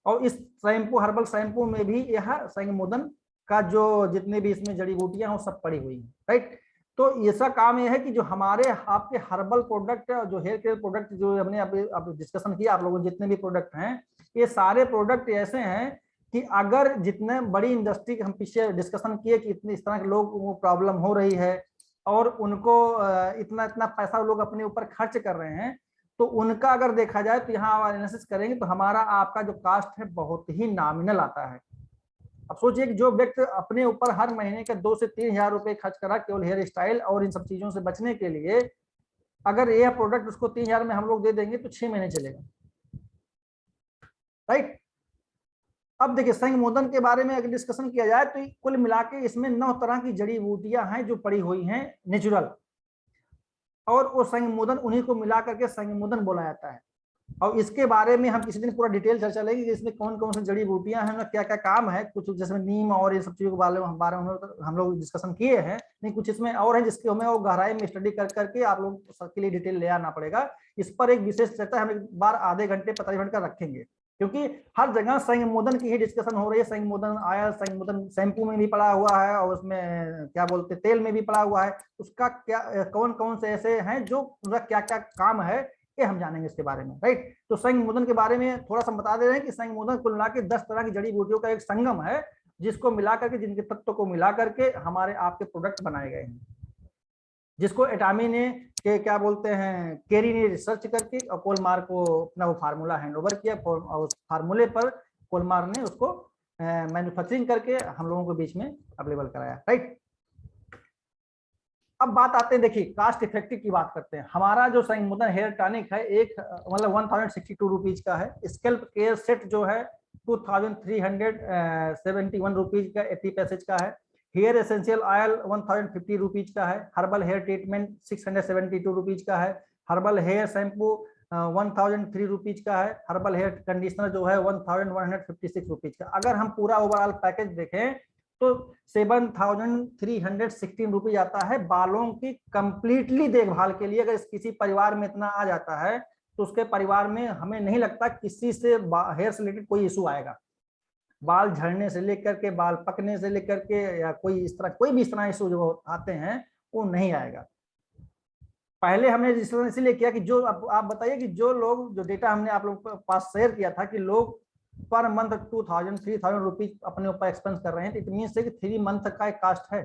और इस शैम्पू, हर्बल शैम्पू में भी यह संगमोदन का जो जितने भी इसमें जड़ी बूटियां हैं वो सब पड़ी हुई हैं, राइट। तो ऐसा काम यह है कि जो हमारे आपके हर्बल प्रोडक्ट, जो हेयर केयर प्रोडक्ट जो हमने अब डिस्कशन किया, आप लोगों जितने भी प्रोडक्ट हैं, ये सारे प्रोडक्ट ऐसे हैं कि अगर जितने बड़ी इंडस्ट्री हम पीछे डिस्कशन किए कि इतनी इस तरह के लोग वो प्रॉब्लम हो रही है और उनको इतना इतना पैसा लोग अपने ऊपर खर्च कर रहे हैं, तो उनका अगर देखा जाए तो यहाँ एनालिसिस करेंगे तो हमारा आपका जो कास्ट है बहुत ही नॉमिनल आता है। अब सोचिए कि जो व्यक्ति अपने ऊपर हर महीने के 2 से 3 हजार रुपए खर्च करा केवल हेयर स्टाइल और इन सब चीजों से बचने के लिए, अगर यह प्रोडक्ट उसको 3 हजार में हम लोग दे देंगे तो 6 महीने चलेगा, राइट। अब देखिए संगमोदन के बारे में अगर डिस्कशन किया जाए तो कुल मिला के इसमें 9 तरह की जड़ी बूटियां हैं जो पड़ी हुई हैं नेचुरल, और वो संगमोदन उन्हीं को मिला करके संगमोदन बोला जाता है। और इसके बारे में हम किसी दिन पूरा डिटेल चर्चा लेंगे कि इसमें कौन कौन सी जड़ी बूटियां हैं, क्या क्या काम है। कुछ जैसे नीम और ये सब चीजों के बारे में हम लोग डिस्कशन किए हैं, नहीं कुछ इसमें और है जिसके हमें और गहराई में स्टडी कर करके आप लोग सबके लिए डिटेल ले आना पड़ेगा। इस पर एक विशेष चर्चा हम एक बार आधे घंटे 45 मिनट का रखेंगे, क्योंकि हर जगह संगमोदन की ही डिस्कशन हो रही है। संगमोदन आया, संगमोदन शैम्पू में भी पड़ा हुआ है और उसमें क्या बोलते तेल में भी पड़ा हुआ है। उसका क्या कौन कौन से ऐसे हैं जो उनका क्या क्या काम है ये हम जानेंगे इसके बारे में, राइट। तो संगमोदन के बारे में थोड़ा सा बता दे रहे हैं कि संगमोदन कुल मिला के 10 तरह की जड़ी बूटियों का एक संगम है, जिसको मिला करके, जिनके तत्व को मिला करके हमारे आपके प्रोडक्ट बनाए गए हैं, जिसको एटामी ने के क्या बोलते हैं केरी ने रिसर्च करके और कोलमार को अपना वो फार्मूला हैंड ओवर किया, और उस फार्मूले पर कोलमार ने उसको मैन्युफैक्चरिंग करके हम लोगों के बीच में अवेलेबल कराया, राइट। अब बात आते हैं, देखिए कास्ट इफेक्टिव की बात करते हैं। हमारा जो संगमोदन हेयर टॉनिक है एक मतलब 1062 रुपीज का है। स्कैल्प केयर सेट जो है 2371 रुपीज का 80 पैसेज का है। हेयर एसेंशियल ऑयल 1050 रुपीज का है। हर्बल हेयर ट्रीटमेंट 672 रुपीज का है। हर्बल हेयर शैम्पू 1003 रुपीज का है। हर्बल हेयर कंडीशनर जो है 1156 रुपीज का। अगर हम पूरा ओवरऑल पैकेज देखें तो 7316 रुपीज आता है बालों की कंप्लीटली देखभाल के लिए। अगर किसी परिवार में इतना आ जाता है तो उसके परिवार में हमें नहीं लगता किसी से हेयर से रिलेटेड कोई इशू आएगा। बाल झड़ने से लेकर के, बाल पकने से लेकर के, या कोई इस तरह कोई भी इस तरह इशू जो आते हैं वो नहीं आएगा। पहले हमने इसलिए किया कि जो आप बताइए कि जो लोग, जो डेटा हमने आप लोगों के पास शेयर किया था कि लोग पर मंथ 2000-3000 रुपीज अपने ऊपर एक्सपेंस कर रहे हैं, तो इट मीन से कि 3 मंथ का एक कास्ट है।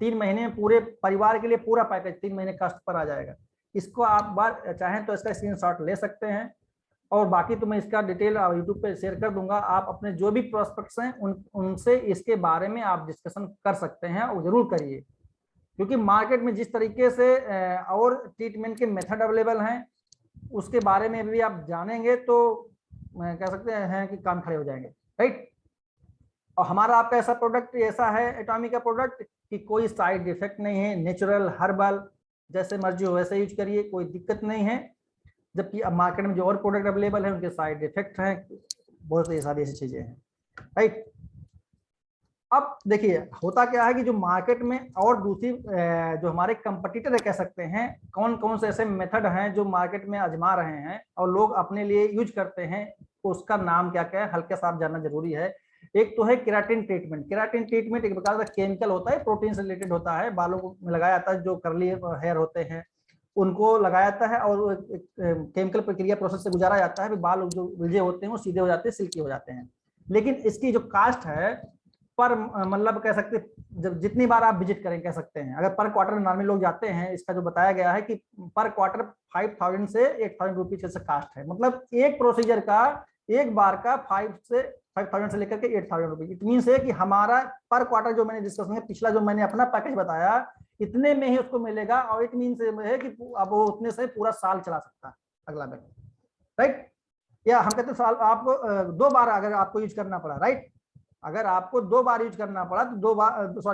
3 महीने पूरे परिवार के लिए पूरा पैकेज 3 महीने कास्ट पर आ जाएगा। इसको आप बार चाहें तो इसका स्क्रीनशॉट ले सकते हैं और बाकी तो मैं इसका डिटेल यूट्यूब पे शेयर कर दूंगा। आप अपने जो भी प्रोस्पेक्ट्स हैं उनसे इसके बारे में आप डिस्कशन कर सकते हैं और जरूर करिए, क्योंकि मार्केट में जिस तरीके से और ट्रीटमेंट के मेथड अवेलेबल हैं उसके बारे में भी आप जानेंगे तो कह सकते हैं कि कान खड़े हो जाएंगे, राइट। और हमारा आपका ऐसा प्रोडक्ट ऐसा है एटॉमी का प्रोडक्ट कि कोई साइड इफेक्ट नहीं है, नेचुरल हर्बल, जैसे मर्जी हो वैसे यूज करिए, कोई दिक्कत नहीं है। जबकि अब मार्केट में जो और प्रोडक्ट अवेलेबल है उनके साइड इफेक्ट हैं, बहुत सारी ऐसी चीजें हैं, राइट। अब देखिए होता क्या है कि जो मार्केट में और दूसरी जो हमारे कंपटीटर है कह सकते हैं, कौन कौन से ऐसे मेथड हैं जो मार्केट में आजमा रहे हैं और लोग अपने लिए यूज करते हैं, तो उसका नाम क्या क्या है हल्के से आप जानना जरूरी है। एक तो है केराटिन ट्रीटमेंट। केराटिन ट्रीटमेंट एक प्रकार का केमिकल होता है, प्रोटीन से रिलेटेड होता है, बालों में लगाया जाता है, जो कर्ली हेयर होते हैं उनको लगाया जाता है और केमिकल प्रक्रिया प्रोसेस से गुजारा जाता है, बाल जो उलझे होते हैं वो सीधे हो जाते हैं, सिल्की हो जाते हैं। लेकिन इसकी जो कास्ट है पर मतलब कह सकते जब जितनी बार आप विजिट करें कह सकते हैं, अगर पर क्वार्टर नॉर्मल लोग जाते हैं, इसका जो बताया गया है कि पर क्वार्टर 5000 से 8000 रुपीज से कास्ट है, मतलब एक प्रोसीजर का एक बार का 5000 से लेकर के 8000 रुपीज। इट मीन है कि हमारा पर क्वार्टर जो मैंने डिस्कस किया, पिछला जो मैंने अपना पैकेज बताया इतने में ही उसको मिलेगा, और इट मीन है कि अब वो उतने से पूरा साल चला सकता है अगला व्यक्ति, राइट। या हम कहते हैं साल आपको 2 बार अगर आपको यूज करना पड़ा, राइट, अगर आपको 2 बार यूज करना पड़ा तो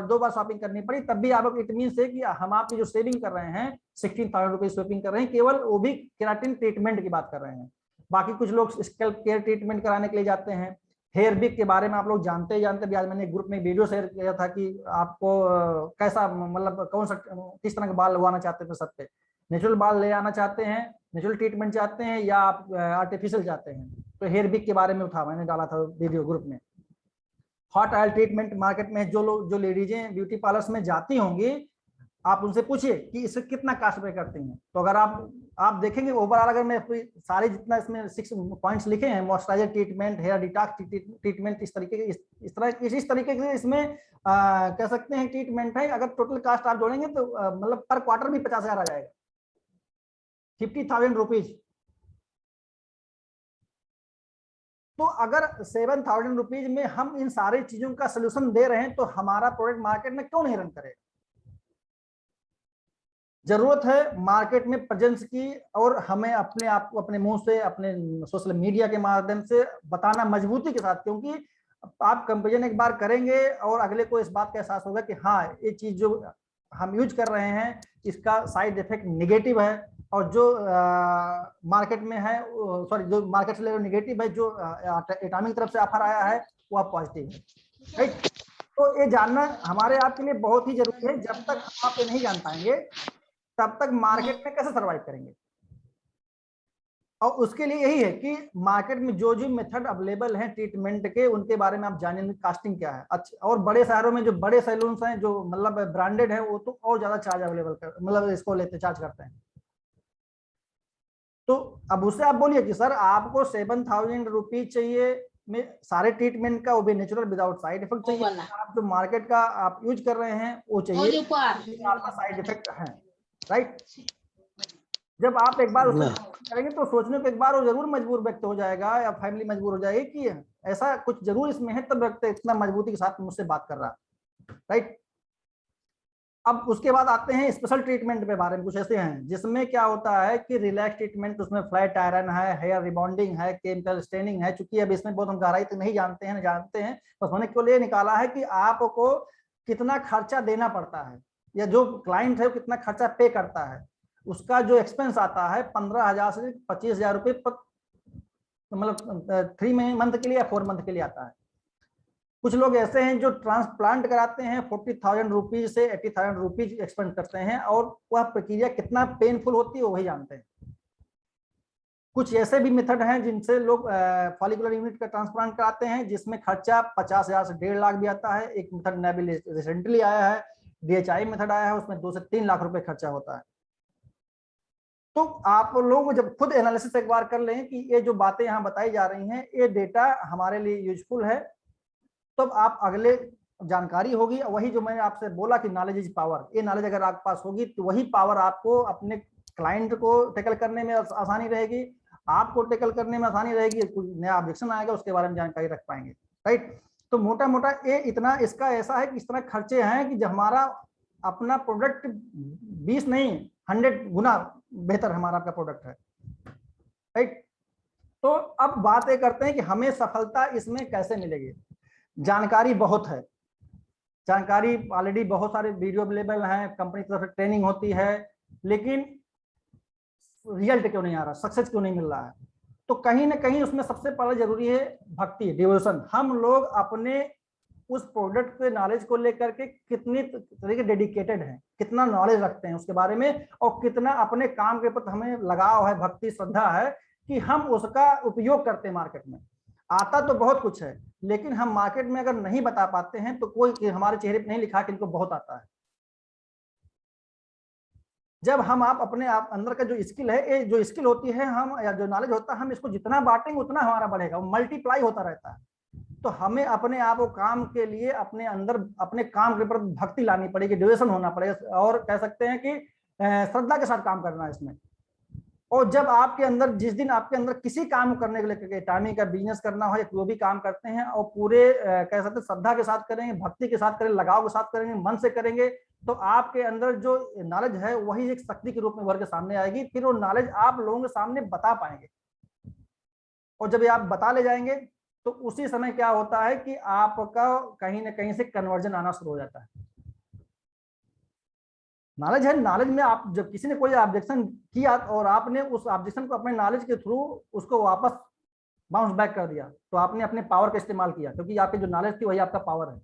2 बार शॉपिंग करनी पड़ी, तब भी आप इट मीन से कि हम आपकी जो सेविंग कर रहे हैं 16,000 रुपीज सेविंग कर रहे हैं, केवल वो भी केराटिन ट्रीटमेंट की बात कर रहे हैं। बाकी कुछ लोग स्कैल्प केयर ट्रीटमेंट कराने के लिए जाते हैं। हेयर बिग के बारे में आप लोग जानते ही जानते, आज मैंने ग्रुप में वीडियो शेयर किया था कि आपको कैसा मतलब कौन सा किस तरह के बाल लगवाना चाहते हैं, सब पे नेचुरल बाल ले आना चाहते हैं, नेचुरल ट्रीटमेंट चाहते हैं या आप आर्टिफिशियल चाहते हैं, तो हेयर बिग के बारे में था, मैंने डाला था वीडियो ग्रुप में। हॉट ऑयल ट्रीटमेंट मार्केट में जो लेडीजें ब्यूटी पार्लर्स में जाती होंगी, आप उनसे पूछिए कि इसे कितना कास्ट पे करती हैं, तो अगर आप देखेंगे ओवरऑल, अगर मैं सारे जितना इसमें 6 पॉइंट्स लिखे हैं, moisturiser treatment, hair detox treatment, इस तरीके के इस तरीके के इसमें कह सकते हैं ट्रीटमेंट है। अगर टोटल कास्ट आप जोड़ेंगे तो मतलब पर क्वार्टर भी 50,000 आ जाएगा, 50,000 रुपीज। तो अगर 7,000 रुपीज में हम इन सारी चीजों का सोल्यूशन दे रहे हैं तो हमारा प्रोडक्ट मार्केट में क्यों नहीं रन करेगा। जरूरत है मार्केट में प्रेजेंस की, और हमें अपने आप को अपने मुंह से, अपने सोशल मीडिया के माध्यम से बताना मजबूती के साथ, क्योंकि आप कंपेरिजन एक बार करेंगे और अगले को इस बात का एहसास होगा कि हाँ ये चीज जो हम यूज कर रहे हैं इसका साइड इफेक्ट निगेटिव है, और जो मार्केट में है, सॉरी जो मार्केट से लेकर निगेटिव है, जो एटॉमिक तरफ से ऑफर आया है वो पॉजिटिव है, राइट। तो ये जानना हमारे आपके लिए बहुत ही जरूरी है। जब तक आप ये नहीं जान पाएंगे तब तक मार्केट में कैसे सर्वाइव करेंगे। और उसके लिए यही है कि मार्केट में जो जो मेथड अवेलेबल हैं ट्रीटमेंट के, उनके बारे में आप जानेंगे कास्टिंग क्या है। अच्छा, और बड़े शहरों में जो बड़े सैलून्स हैं जो मतलब ब्रांडेड है, वो तो और ज्यादा चार्ज अवेलेबल कर मतलब इसको लेते चार्ज करते हैं। तो अब उससे आप बोलिए कि सर आपको 7,000 रुपीज चाहिए में सारे ट्रीटमेंट का, वो भी नेचुरल विदाउट साइड इफेक्ट चाहिए, आप जो मार्केट का आप यूज कर रहे हैं वो चाहिए, आपका साइड इफेक्ट है, राइट। जब आप एक बार उससे करेंगे तो सोचने को एक बार वो जरूर मजबूर व्यक्त हो जाएगा, या फैमिली मजबूर हो जाएगी कि ऐसा कुछ जरूर इसमें है, तब व्यक्त इतना मजबूती के साथ मुझसे बात कर रहा है, राइट। अब उसके बाद आते हैं स्पेशल ट्रीटमेंट के बारे में। कुछ ऐसे हैं जिसमें क्या होता है कि रिलैक्स ट्रीटमेंट, उसमें फ्लैट आयरन है, हेयर रिबॉन्डिंग है, केमिकल स्टेनिंग है। चूंकि अब इसमें बहुत हम गहराई तक नहीं जानते हैं, बस मैंने केवल ये निकाला है कि आपको कितना खर्चा देना पड़ता है, या जो क्लाइंट है कितना खर्चा पे करता है, उसका जो एक्सपेंस आता है 15,000 से 25,000 रुपये मतलब 3 मंथ के लिए या 4 मंथ के लिए आता है। कुछ लोग ऐसे हैं जो ट्रांसप्लांट कराते हैं, 40,000 रुपीज से 80,000 रुपीज एक्सपेंड करते हैं, और वह प्रक्रिया कितना पेनफुल होती है वही जानते हैं। कुछ ऐसे भी मेथड हैं जिनसे लोग फॉलिकुलर यूनिट का ट्रांसप्लांट कराते हैं, जिसमें खर्चा 50,000 से 1.5 लाख भी आता है। एक मेथड नया भी रिसेंटली आया है, DHI मेथड आया है, उसमें 2 से 3 लाख रुपए खर्चा होता है। तो आप लोग जब खुद एनालिसिस एक बार कर लें कि ये जो बातें यहाँ बताई जा रही हैं ये डेटा हमारे लिए यूजफुल है, तब आप अगले जानकारी होगी। वही जो मैंने आपसे बोला कि नॉलेज इज पावर, ये नॉलेज अगर आपके पास होगी तो वही पावर आपको अपने क्लाइंट को टैकल करने में आसानी रहेगी, आपको टेकल करने में आसानी रहेगी, कुछ नया ऑब्जेक्शन आएगा उसके बारे में जानकारी रख पाएंगे, राइट। तो मोटा मोटा ये इतना इसका ऐसा है कि इस तरह खर्चे हैं कि जब हमारा अपना प्रोडक्ट 20 नहीं 100 गुना बेहतर हमारा आपका प्रोडक्ट है, राइट। तो अब बात ये करते हैं कि हमें सफलता इसमें कैसे मिलेगी। जानकारी बहुत है, जानकारी ऑलरेडी बहुत सारे वीडियो अवेलेबल हैं, कंपनी की तरफ से ट्रेनिंग होती है, लेकिन रिजल्ट क्यों नहीं आ रहा, सक्सेस क्यों नहीं मिल रहा है। तो कहीं ना कहीं उसमें सबसे पहले जरूरी है भक्ति, डिवोशन। हम लोग अपने उस प्रोडक्ट के नॉलेज को लेकर के कितनी तरीके डेडिकेटेड हैं, कितना नॉलेज रखते हैं उसके बारे में, और कितना अपने काम के प्रति हमें लगाव है, भक्ति श्रद्धा है कि हम उसका उपयोग करते हैं मार्केट में। आता तो बहुत कुछ है, लेकिन हम मार्केट में अगर नहीं बता पाते हैं तो कोई हमारे चेहरे पर नहीं लिखा कि इनको बहुत आता है। जब हम आप अपने आप अंदर का जो स्किल है, ये जो स्किल होती है हम या जो नॉलेज होता है, हम इसको जितना बांटेंगे उतना हमारा बढ़ेगा, मल्टीप्लाई होता रहता है। तो हमें अपने आप को काम के लिए अपने अंदर अपने काम के ऊपर भक्ति लानी पड़ेगी, डिवोशन होना पड़ेगा, और कह सकते हैं कि श्रद्धा के साथ काम करना है इसमें। और जब आपके अंदर जिस दिन आपके अंदर किसी काम करने के लिए, टाइमिंग का बिजनेस करना हो या जो भी काम करते हैं, और पूरे कह सकते हैं श्रद्धा के साथ करेंगे, भक्ति के साथ करेंगे, लगाव के साथ करेंगे, मन से करेंगे, तो आपके अंदर जो नॉलेज है वही एक शक्ति के रूप में उभर के सामने आएगी। फिर वो नॉलेज आप लोगों के सामने बता पाएंगे, और जब ये आप बता ले जाएंगे तो उसी समय क्या होता है कि आपका कहीं ना कहीं से कन्वर्जन आना शुरू हो जाता है। नॉलेज है, नॉलेज में आप जब किसी ने कोई ऑब्जेक्शन किया और आपने उस ऑब्जेक्शन को अपने नॉलेज के थ्रू उसको वापस बाउंस बैक कर दिया, तो आपने अपने पावर का इस्तेमाल किया, क्योंकि आपकी जो नॉलेज थी वही आपका पावर है।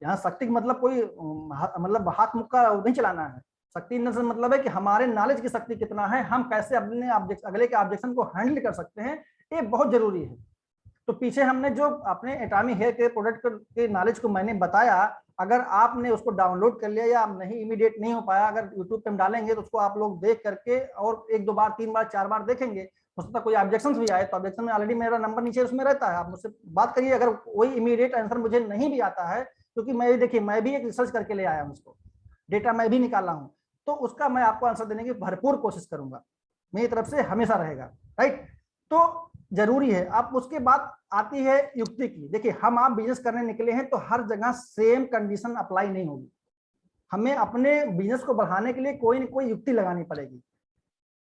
यहाँ शक्ति का मतलब कोई मतलब हाथ मुक्का नहीं चलाना है। शक्ति से मतलब है कि हमारे नॉलेज की शक्ति कितना है, हम कैसे अपने अगले के ऑब्जेक्शन को हैंडल कर सकते हैं, ये बहुत जरूरी है। तो पीछे हमने जो अपने एटॉमिक हेयर के प्रोडक्ट के नॉलेज को मैंने बताया, अगर आपने उसको डाउनलोड कर लिया या आप नहीं इमीडिएट नहीं हो पाया, अगर यूट्यूब पे हम डालेंगे तो उसको आप लोग देख करके और 1-2 बार 3 बार 4 बार देखेंगे, हो सकता है कोई ऑब्जेक्शन भी आए, तो ऑब्जेक्शन में ऑलरेडी मेरा नंबर नीचे उसमें रहता है, आप मुझसे बात करिए। अगर कोई इमीडिएट आंसर मुझे नहीं भी आता है, क्योंकि मैं देखिए मैं भी एक रिसर्च करके ले आया हूँ, उसको डेटा मैं भी निकाला हूँ, तो उसका मैं आपको आंसर देने की भरपूर कोशिश करूंगा, मेरी तरफ से हमेशा रहेगा, राइट। तो जरूरी है। अब उसके बाद आती है युक्ति की। देखिए हम आप बिजनेस करने निकले हैं तो हर जगह सेम कंडीशन अप्लाई नहीं होगी, हमें अपने बिजनेस को बढ़ाने के लिए कोई न कोई युक्ति लगानी पड़ेगी,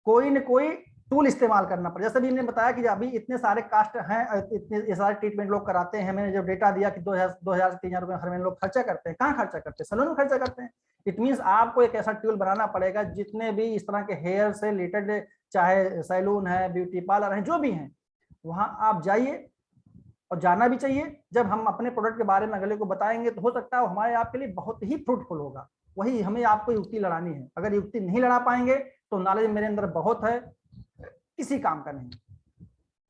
कोई न कोई टूल इस्तेमाल करना पड़ेगा। जैसे भी इन्होंने बताया कि अभी इतने सारे कास्ट हैं, इतने सारे ट्रीटमेंट लोग कराते हैं, मैंने जो डेटा दिया कि 2000 से 3000 रुपए हर महीने लोग खर्चा करते हैं, कहाँ खर्चा करते हैं, सैलून में खर्चा करते हैं। इट मीन्स आपको एक ऐसा टूल बनाना पड़ेगा जितने भी इस तरह के हेयर से रिलेटेड, चाहे सैलून है, ब्यूटी पार्लर है, जो भी हैं, वहां आप जाइए, और जाना भी चाहिए। जब हम अपने प्रोडक्ट के बारे में अगले को बताएंगे तो हो सकता है हमारे आपके लिए बहुत ही फ्रूटफुल होगा। वही हमें आपको युक्ति लड़ानी है। अगर युक्ति नहीं लड़ा पाएंगे तो नॉलेज मेरे अंदर बहुत है, किसी काम का नहीं।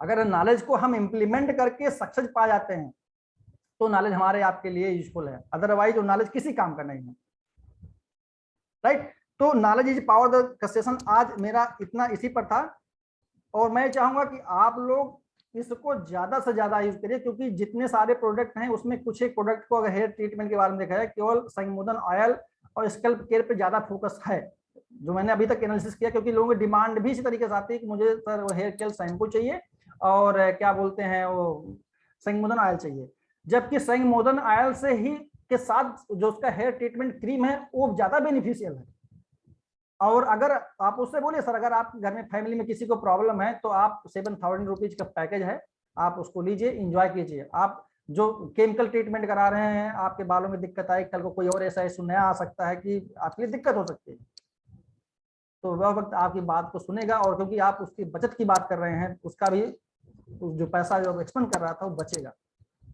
अगर नॉलेज को हम इंप्लीमेंट करके सक्सेस पा जाते हैं तो नॉलेज हमारे आपके लिए यूजफुल है, अदरवाइज वो नॉलेज किसी काम का नहीं है, राइट। तो नॉलेज इज पावर का सेशन आज मेरा इतना इसी पर था, और मैं चाहूंगा कि आप लोग इसको ज्यादा से ज्यादा यूज करिए, क्योंकि जितने सारे प्रोडक्ट हैं उसमें कुछ एक प्रोडक्ट को अगर हेयर ट्रीटमेंट के बारे में देखा है, केवल संगमोदन ऑयल और स्कल्प केयर पे ज्यादा फोकस है, जो मैंने अभी तक एनालिसिस किया, क्योंकि लोगों की डिमांड भी इसी तरीके से आती है कि मुझे सर वो हेयर केयर शैम्पू चाहिए और क्या बोलते हैं वो संगमोदन ऑयल चाहिए, जबकि संगमोदन ऑयल से ही के साथ जो उसका हेयर ट्रीटमेंट क्रीम है वो ज्यादा बेनिफिशियल है। और अगर आप उससे बोलिए सर अगर आप घर में फैमिली में किसी को प्रॉब्लम है तो आप 7000 रुपीज का पैकेज है, आप उसको लीजिए, एंजॉय कीजिए। आप जो केमिकल ट्रीटमेंट करा रहे हैं, आपके बालों में दिक्कत आई, कल को कोई और ऐसा इशू नया आ सकता है कि आपके लिए दिक्कत हो सकती है, तो वह वक्त आपकी बात को सुनेगा, और क्योंकि आप उसकी बचत की बात कर रहे हैं, उसका भी जो पैसा जो एक्सपेंड कर रहा था वो बचेगा।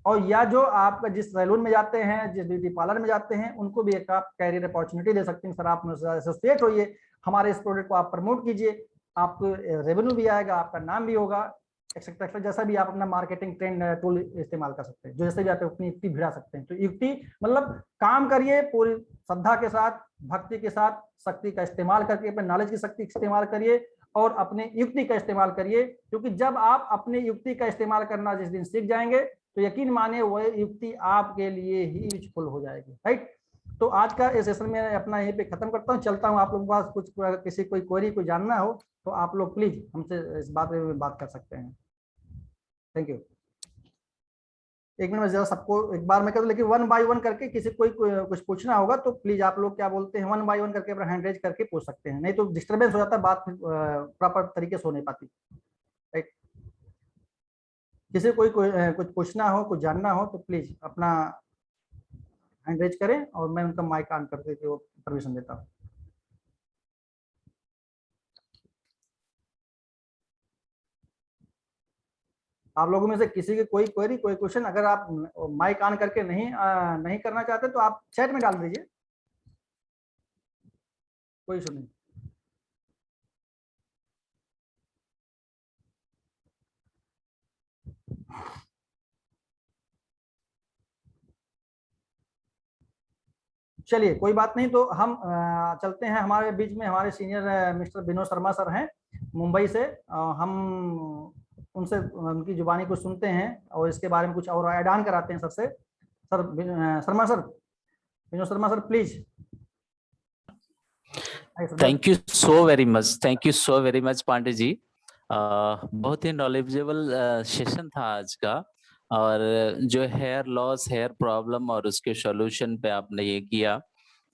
और या जो आपका जिस सैलून में जाते हैं, जिस ब्यूटी पार्लर में जाते हैं, उनको भी एक आप कैरियर अपॉर्चुनिटी दे सकते हैं। सर आप एसोसिएट होइए, हमारे इस प्रोडक्ट को आप प्रमोट कीजिए, आपको रेवेन्यू भी आएगा, आपका नाम भी होगा, एक्सेट्रा। जैसा भी आप अपना मार्केटिंग ट्रेंड टूल इस्तेमाल कर सकते हैं, जो जैसे भी आप अपनी युक्ति भिड़ा सकते हैं। तो युक्ति मतलब काम करिए पूरी श्रद्धा के साथ, भक्ति के साथ, शक्ति का इस्तेमाल करके, अपने नॉलेज की शक्ति का इस्तेमाल करिए और अपने युक्ति का इस्तेमाल करिए, क्योंकि जब आप अपने युक्ति का इस्तेमाल करना जिस दिन सीख जाएंगे तो यकीन माने वह युक्ति आपके लिए ही यूजफुल हो जाएगी, राइट। तो आज का इस सेशन में अपना यहीं पे खत्म करता हूँ, चलता हूँ। आप लोगों के पास कुछ किसी कोई क्वेरी कोई जानना हो तो आप लोग प्लीज हमसे इस बात में बात कर सकते हैं। Thank you. एक मिनट में जरा सबको एक बार मैं कर दूं, लेकिन वन बाय वन करके किसी कुछ पूछना होगा तो प्लीज आप लोग क्या बोलते हैं, वन बाय वन करके अपना हैंड रेज करके पूछ सकते हैं, नहीं तो डिस्टर्बेंस हो जाता है, बात प्रॉपर तरीके से हो नहीं पाती। राइट, किसी कुछ पूछना हो कुछ जानना हो तो प्लीज अपना हैंड रेज करें और मैं उनका माइक ऑन करके वो परमिशन देता हूँ। आप लोगों में से किसी की कोई क्वेरी कोई क्वेश्चन अगर आप माइक ऑन करके नहीं करना चाहते तो आप चैट में डाल दीजिए, कोई इशू नहीं। चलिए कोई बात नहीं, तो हम चलते हैं। हमारे बीच में हमारे senior mister Vinod Sharma sir हैं मुंबई से। हम उनसे उनकी जुबानी को सुनते हैं और इसके बारे में कुछ और ऐड ऑन कराते हैं सर से। Sir Sharma sir, Vinod Sharma sir please. Thank you so very much, thank you so very much Pandey ji. बहुत ही नॉलेजेबल सेशन था आज का, और जो हेयर लॉस, हेयर प्रॉब्लम और उसके सॉल्यूशन पे आपने ये किया,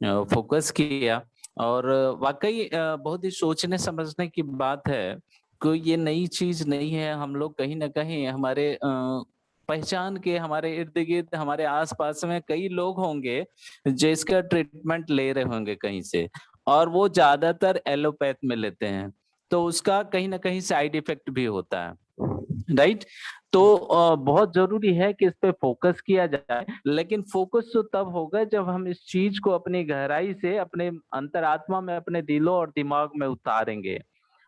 फोकस किया, और वाकई बहुत ही सोचने समझने की बात है। कोई ये नई चीज नहीं है। हम लोग कहीं ना कहीं हमारे पहचान के, हमारे इर्द गिर्द, हमारे आसपास में कई लोग होंगे जो इसका ट्रीटमेंट ले रहे होंगे कहीं से, और वो ज्यादातर एलोपैथ में लेते हैं, तो उसका कहीं ना कहीं साइड इफेक्ट भी होता है, राइट। तो बहुत जरूरी है कि इस पे फोकस किया जाए, लेकिन फोकस तो तब होगा जब हम इस चीज को अपनी गहराई से, अपने अंतरात्मा में, अपने दिलों और दिमाग में उतारेंगे।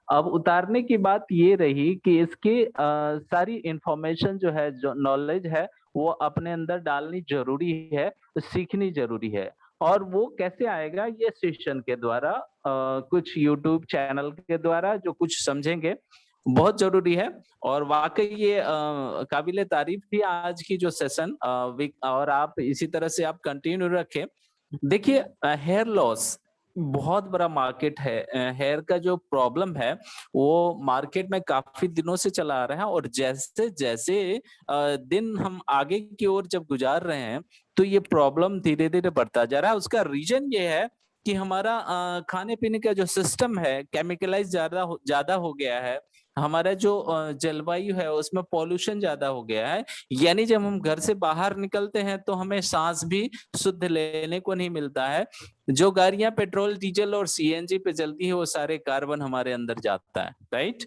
अब उतारने की बात ये रही कि इसकी सारी इंफॉर्मेशन जो है, जो नॉलेज है, वो अपने अंदर डालनी जरूरी है, सीखनी जरूरी है। और वो कैसे आएगा? ये सेशन के द्वारा, कुछ यूट्यूब चैनल के द्वारा जो कुछ समझेंगे, बहुत जरूरी है। और वाकई ये काबिले तारीफ थी आज की जो सेशन, और आप इसी तरह से आप कंटिन्यू रखें। देखिए, हेयर लॉस बहुत बड़ा मार्केट है। हेयर का जो प्रॉब्लम है वो मार्केट में काफी दिनों से चला आ रहा है, और जैसे जैसे दिन हम आगे की ओर जब गुजार रहे हैं तो ये प्रॉब्लम धीरे धीरे बढ़ता जा रहा है। उसका रीजन ये है कि हमारा खाने पीने का जो सिस्टम है केमिकलाइज ज्यादा हो गया है। हमारा जो जलवायु है उसमें पॉल्यूशन ज्यादा हो गया है। यानी जब हम घर से बाहर निकलते हैं तो हमें सांस भी शुद्ध लेने को नहीं मिलता है। जो गाड़ियां पेट्रोल, डीजल और सीएनजी पे चलती है वो सारे कार्बन हमारे अंदर जाता है, राइट।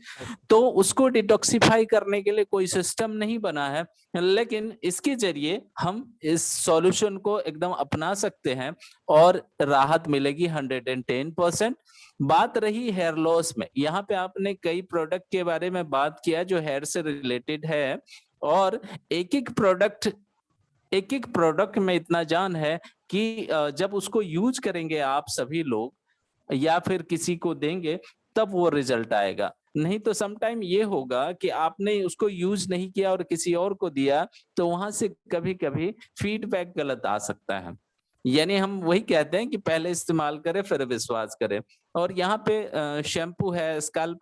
तो उसको डिटॉक्सिफाई करने के लिए कोई सिस्टम नहीं बना है, लेकिन इसके जरिए हम इस सॉल्यूशन को एकदम अपना सकते हैं और राहत मिलेगी 110%। बात रही हेयर लॉस में, यहाँ पे आपने कई प्रोडक्ट के बारे में बात किया जो हेयर से रिलेटेड है, और एक एक प्रोडक्ट में इतना जान है कि जब उसको यूज करेंगे आप सभी लोग या फिर किसी को देंगे तब वो रिजल्ट आएगा। नहीं तो समटाइम ये होगा कि आपने उसको यूज नहीं किया और किसी और को दिया, तो वहां से कभी कभी फीडबैक गलत आ सकता है। यानी हम वही कहते हैं कि पहले इस्तेमाल करें फिर विश्वास करें। और यहाँ पे शैम्पू है, स्कैल्प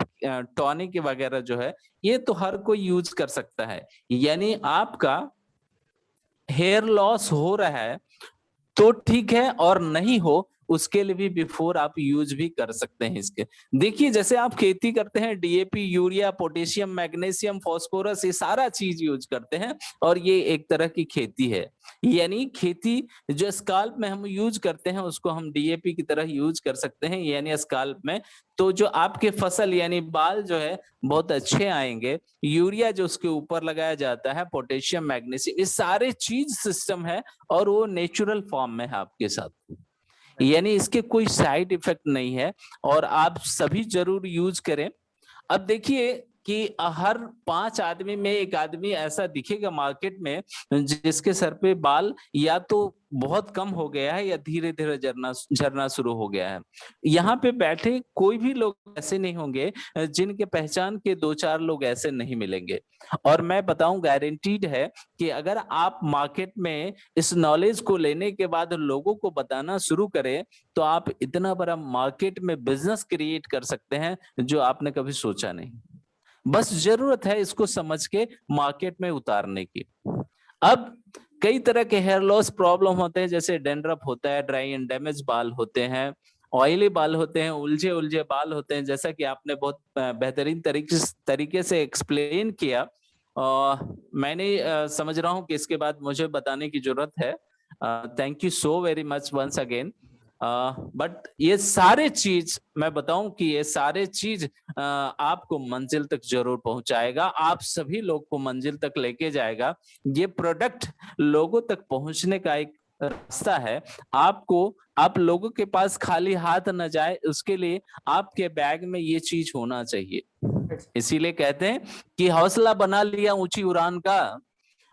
टॉनिक वगैरह जो है, ये तो हर कोई यूज कर सकता है। यानी आपका हेयर लॉस हो रहा है तो ठीक है, और नहीं हो उसके लिए भी बिफोर आप यूज भी कर सकते हैं इसके। देखिए, जैसे आप खेती करते हैं, DAP, urea, potassium, magnesium, phosphorus, ये सारा चीज यूज करते हैं, और ये एक तरह की खेती है। यानी खेती जो स्काल्प में हम यूज करते हैं उसको हम डीएपी की तरह यूज कर सकते हैं, यानी स्काल्प में। तो जो आपके फसल यानी बाल जो है बहुत अच्छे आएंगे। यूरिया जो उसके ऊपर लगाया जाता है, पोटेशियम, मैग्नीशियम, ये सारे चीज सिस्टम है, और वो नेचुरल फॉर्म में है आपके साथ। यानी इसके कोई साइड इफेक्ट नहीं है, और आप सभी जरूर यूज करें। अब देखिए कि हर 5 आदमी में एक आदमी ऐसा दिखेगा मार्केट में जिसके सर पे बाल या तो बहुत कम हो गया है या धीरे धीरे झरना शुरू हो गया है। यहाँ पे बैठे कोई भी लोग ऐसे नहीं होंगे जिनके पहचान के 2-4 लोग ऐसे नहीं मिलेंगे। और मैं बताऊं, गारंटीड है कि अगर आप मार्केट में इस नॉलेज को लेने के बाद लोगों को बताना शुरू करें तो आप इतना बड़ा मार्केट में बिजनेस क्रिएट कर सकते हैं जो आपने कभी सोचा नहीं। बस जरूरत है इसको समझ के मार्केट में उतारने की। अब कई तरह के हेयर लॉस प्रॉब्लम होते हैं, जैसे डेंड्रफ होता है, ड्राई एंड डैमेज बाल होते हैं, ऑयली बाल होते हैं, उलझे उलझे बाल होते हैं, जैसा कि आपने बहुत बेहतरीन तरीके से एक्सप्लेन किया। मैंने समझ रहा हूं कि इसके बाद मुझे बताने की जरूरत है। Thank you so very much once again. But ये सारे चीज मैं बताऊं कि ये सारे चीज आपको मंजिल तक जरूर पहुंचाएगा, आप सभी लोग को मंजिल तक लेके जाएगा। ये प्रोडक्ट लोगों तक पहुंचने का एक रास्ता है। आप लोगों के पास खाली हाथ न जाए, उसके लिए आपके बैग में ये चीज होना चाहिए। इसीलिए कहते हैं कि हौसला बना लिया ऊंची उड़ान का,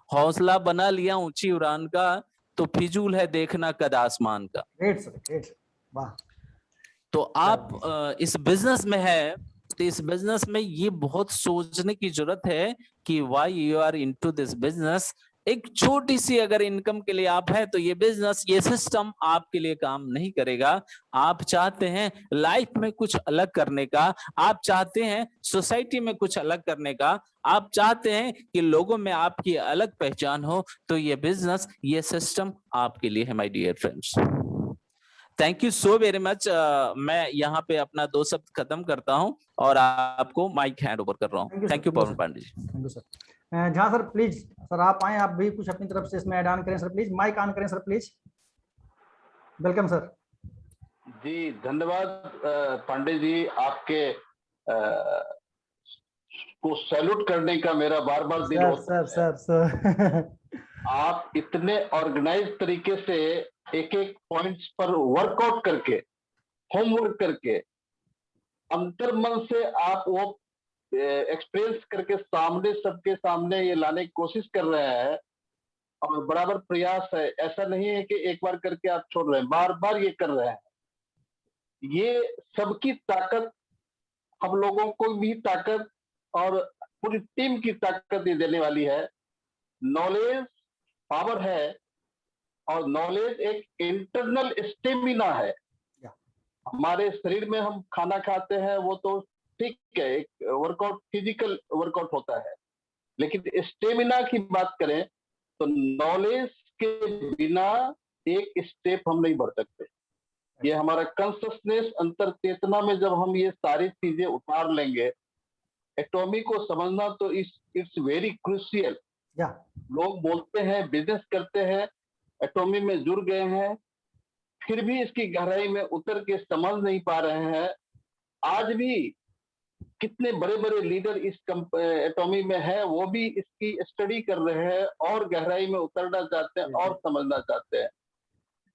हौसला बना लिया ऊंची उड़ान का, तो फिजूल है देखना कद आसमान का। ग्रेट सर, ग्रेट, वाह। तो आप इस बिजनेस में है, तो इस बिजनेस में ये बहुत सोचने की जरूरत है कि why you are into this business. एक छोटी सी अगर इनकम के लिए आप है तो ये बिजनेस, ये सिस्टम आपके लिए काम नहीं करेगा। आप चाहते हैं लाइफ में कुछ अलग करने का, आप चाहते हैं सोसाइटी में कुछ अलग करने का, आप चाहते हैं कि लोगों में आपकी अलग पहचान हो, तो ये बिजनेस, ये सिस्टम आपके लिए है my dear friends. Thank you so very much. मैं यहाँ पे अपना 2 शब्द खत्म करता हूँ और आपको माइक हैंड ओवर कर रहा हूँ। Thank you Pavan Pandey ji. Thank you sir. जहाँ सर प्लीज सर आप आए, आप भी कुछ अपनी तरफ से इसमें ऐड ऑन करें सर, प्लीज माइक ऑन करें सर प्लीज। Welcome sir. जी धन्यवाद पांडे जी, आपके को सैल्यूट करने का मेरा बार बार दिल होता है। सर आप इतने ऑर्गेनाइज तरीके से एक एक पॉइंट्स पर वर्कआउट करके, होमवर्क करके, अंतर्मन से आप वो एक्सपीरियंस करके सामने, सबके सामने ये लाने की कोशिश कर रहे हैं और बराबर प्रयास है। ऐसा नहीं है कि एक बार करके आप छोड़ रहे हैं, बार बार ये कर रहे हैं। ये सबकी ताकत, हम लोगों को भी ताकत और पूरी टीम की ताकत ये देने वाली है। नॉलेज पावर है और नॉलेज एक इंटरनल स्टेमिना है। हमारे शरीर में हम खाना खाते हैं वो तो ठीक है, एक वर्कआउट, फिजिकल वर्कआउट होता है, लेकिन स्टेमिना की बात करें तो नॉलेज के बिना एक स्टेप हम नहीं बढ़ सकते। ये हमारा कॉन्शियसनेस, अंतर चेतना में जब हम ये सारी चीजें उतार लेंगे, एटॉमी को समझना तो इट्स वेरी क्रूशियल। लोग बोलते हैं, बिजनेस करते हैं, एटॉमी में जुड़ गए हैं, फिर भी इसकी गहराई में उतर के समझ नहीं पा रहे हैं। आज भी कितने बड़े बड़े लीडर इस एटॉमी में है, वो भी इसकी स्टडी कर रहे हैं और गहराई में उतरना चाहते हैं और समझना चाहते हैं।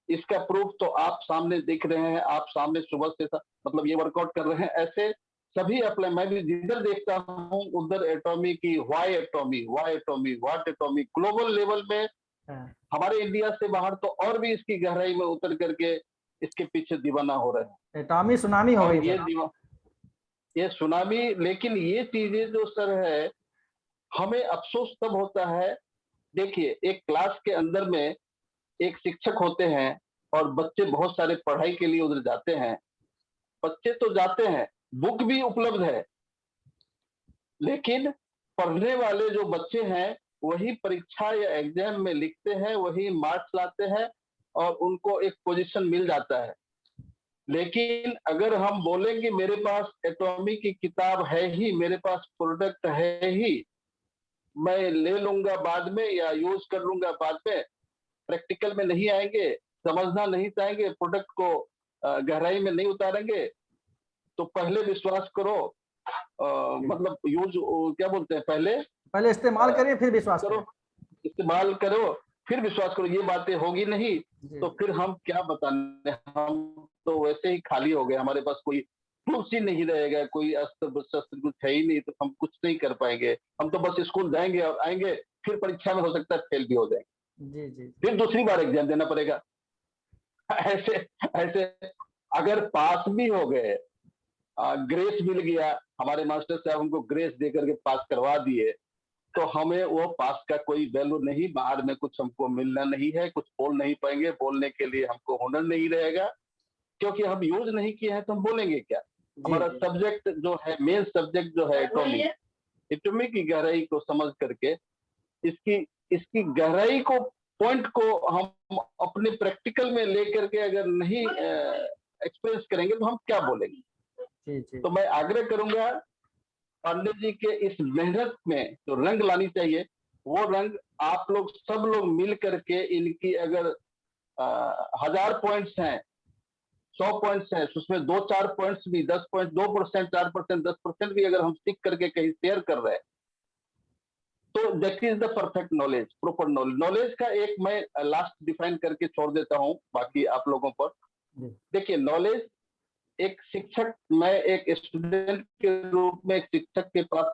इसका प्रूफ तो आप सामने देख रहे हैं, आप सामने सुबह से मतलब ये वर्कआउट कर रहे हैं। ऐसे सभी अप्लाई, मैं भी जिधर देखता हूँ उधर एटॉमी की, व्हाई एटॉमी, व्हाट एटॉमी, ग्लोबल लेवल में, हमारे इंडिया से बाहर तो और भी इसकी गहराई में उतर करके इसके पीछे दीवाना हो रहे हैं। एटॉमी सुनामी हो गई, ये सुनामी। लेकिन ये चीजें जो सर है, हमें अफसोस तब होता है, देखिए एक क्लास के अंदर में एक शिक्षक होते हैं और बच्चे बहुत सारे पढ़ाई के लिए उधर जाते हैं। बच्चे तो जाते हैं, बुक भी उपलब्ध है, लेकिन पढ़ने वाले जो बच्चे हैं वही परीक्षा या एग्जाम में लिखते हैं, वही मार्क्स लाते हैं और उनको एक पोजीशन मिल जाता है। लेकिन अगर हम बोलेंगे मेरे पास एटॉमी की किताब है ही, मेरे पास प्रोडक्ट है ही, मैं ले लूंगा बाद में या यूज कर लूंगा बाद में, प्रैक्टिकल में नहीं आएंगे, समझना नहीं चाहेंगे, प्रोडक्ट को गहराई में नहीं उतारेंगे, तो पहले विश्वास करो, मतलब यूज क्या बोलते हैं, पहले इस्तेमाल करिए फिर विश्वास करो, इस्तेमाल करो फिर विश्वास करो। ये बातें होगी नहीं तो फिर हम क्या बताने, हम तो वैसे ही खाली हो गए, हमारे पास कोई प्रूफ ही नहीं रहेगा, कोई अस्त्र शस्त्र कुछ है ही नहीं, तो हम कुछ नहीं कर पाएंगे। हम तो बस स्कूल जाएंगे और आएंगे, फिर परीक्षा में हो सकता है फेल भी हो जाएंगे, जी जी फिर दूसरी बार एग्जाम देना पड़ेगा। ऐसे ऐसे अगर पास भी हो गए, ग्रेस मिल गया, हमारे मास्टर साहब हमको ग्रेस दे करके पास करवा दिए, तो हमें वो पास का कोई वैल्यू नहीं, बाहर में कुछ हमको मिलना नहीं है, कुछ बोल नहीं पाएंगे, बोलने के लिए हमको हुनर नहीं रहेगा, क्योंकि हम यूज नहीं किए हैं तो हम बोलेंगे क्या। हमारा जी सब्जेक्ट जो है, मेन सब्जेक्ट जो है एटॉमी, एटॉमी की गहराई को समझ करके इसकी इसकी गहराई को, पॉइंट को हम अपने प्रैक्टिकल में लेकर के अगर नहीं एक्सप्रेस करेंगे तो हम क्या बोलेंगे। जी जी तो मैं आग्रह करूंगा पांडे जी के इस मेहनत में जो रंग लानी चाहिए, वो रंग आप लोग सब लोग मिल करके, इनकी अगर 1000 पॉइंट्स हैं, 100 पॉइंट्स हैं, उसमें 2-4 पॉइंट्स भी, 10 पॉइंट, 2%, 4%, 10% भी अगर हम सीख करके कहीं शेयर कर रहे हैं, तो that is the perfect knowledge, proper knowledge. Knowledge का एक मैं लास्ट डिफाइन करके छोड़ देता हूं बाकी आप लोगों पर। जी देखिए, नॉलेज, एक शिक्षक, मैं एक स्टूडेंट के रूप में एक शिक्षक के पास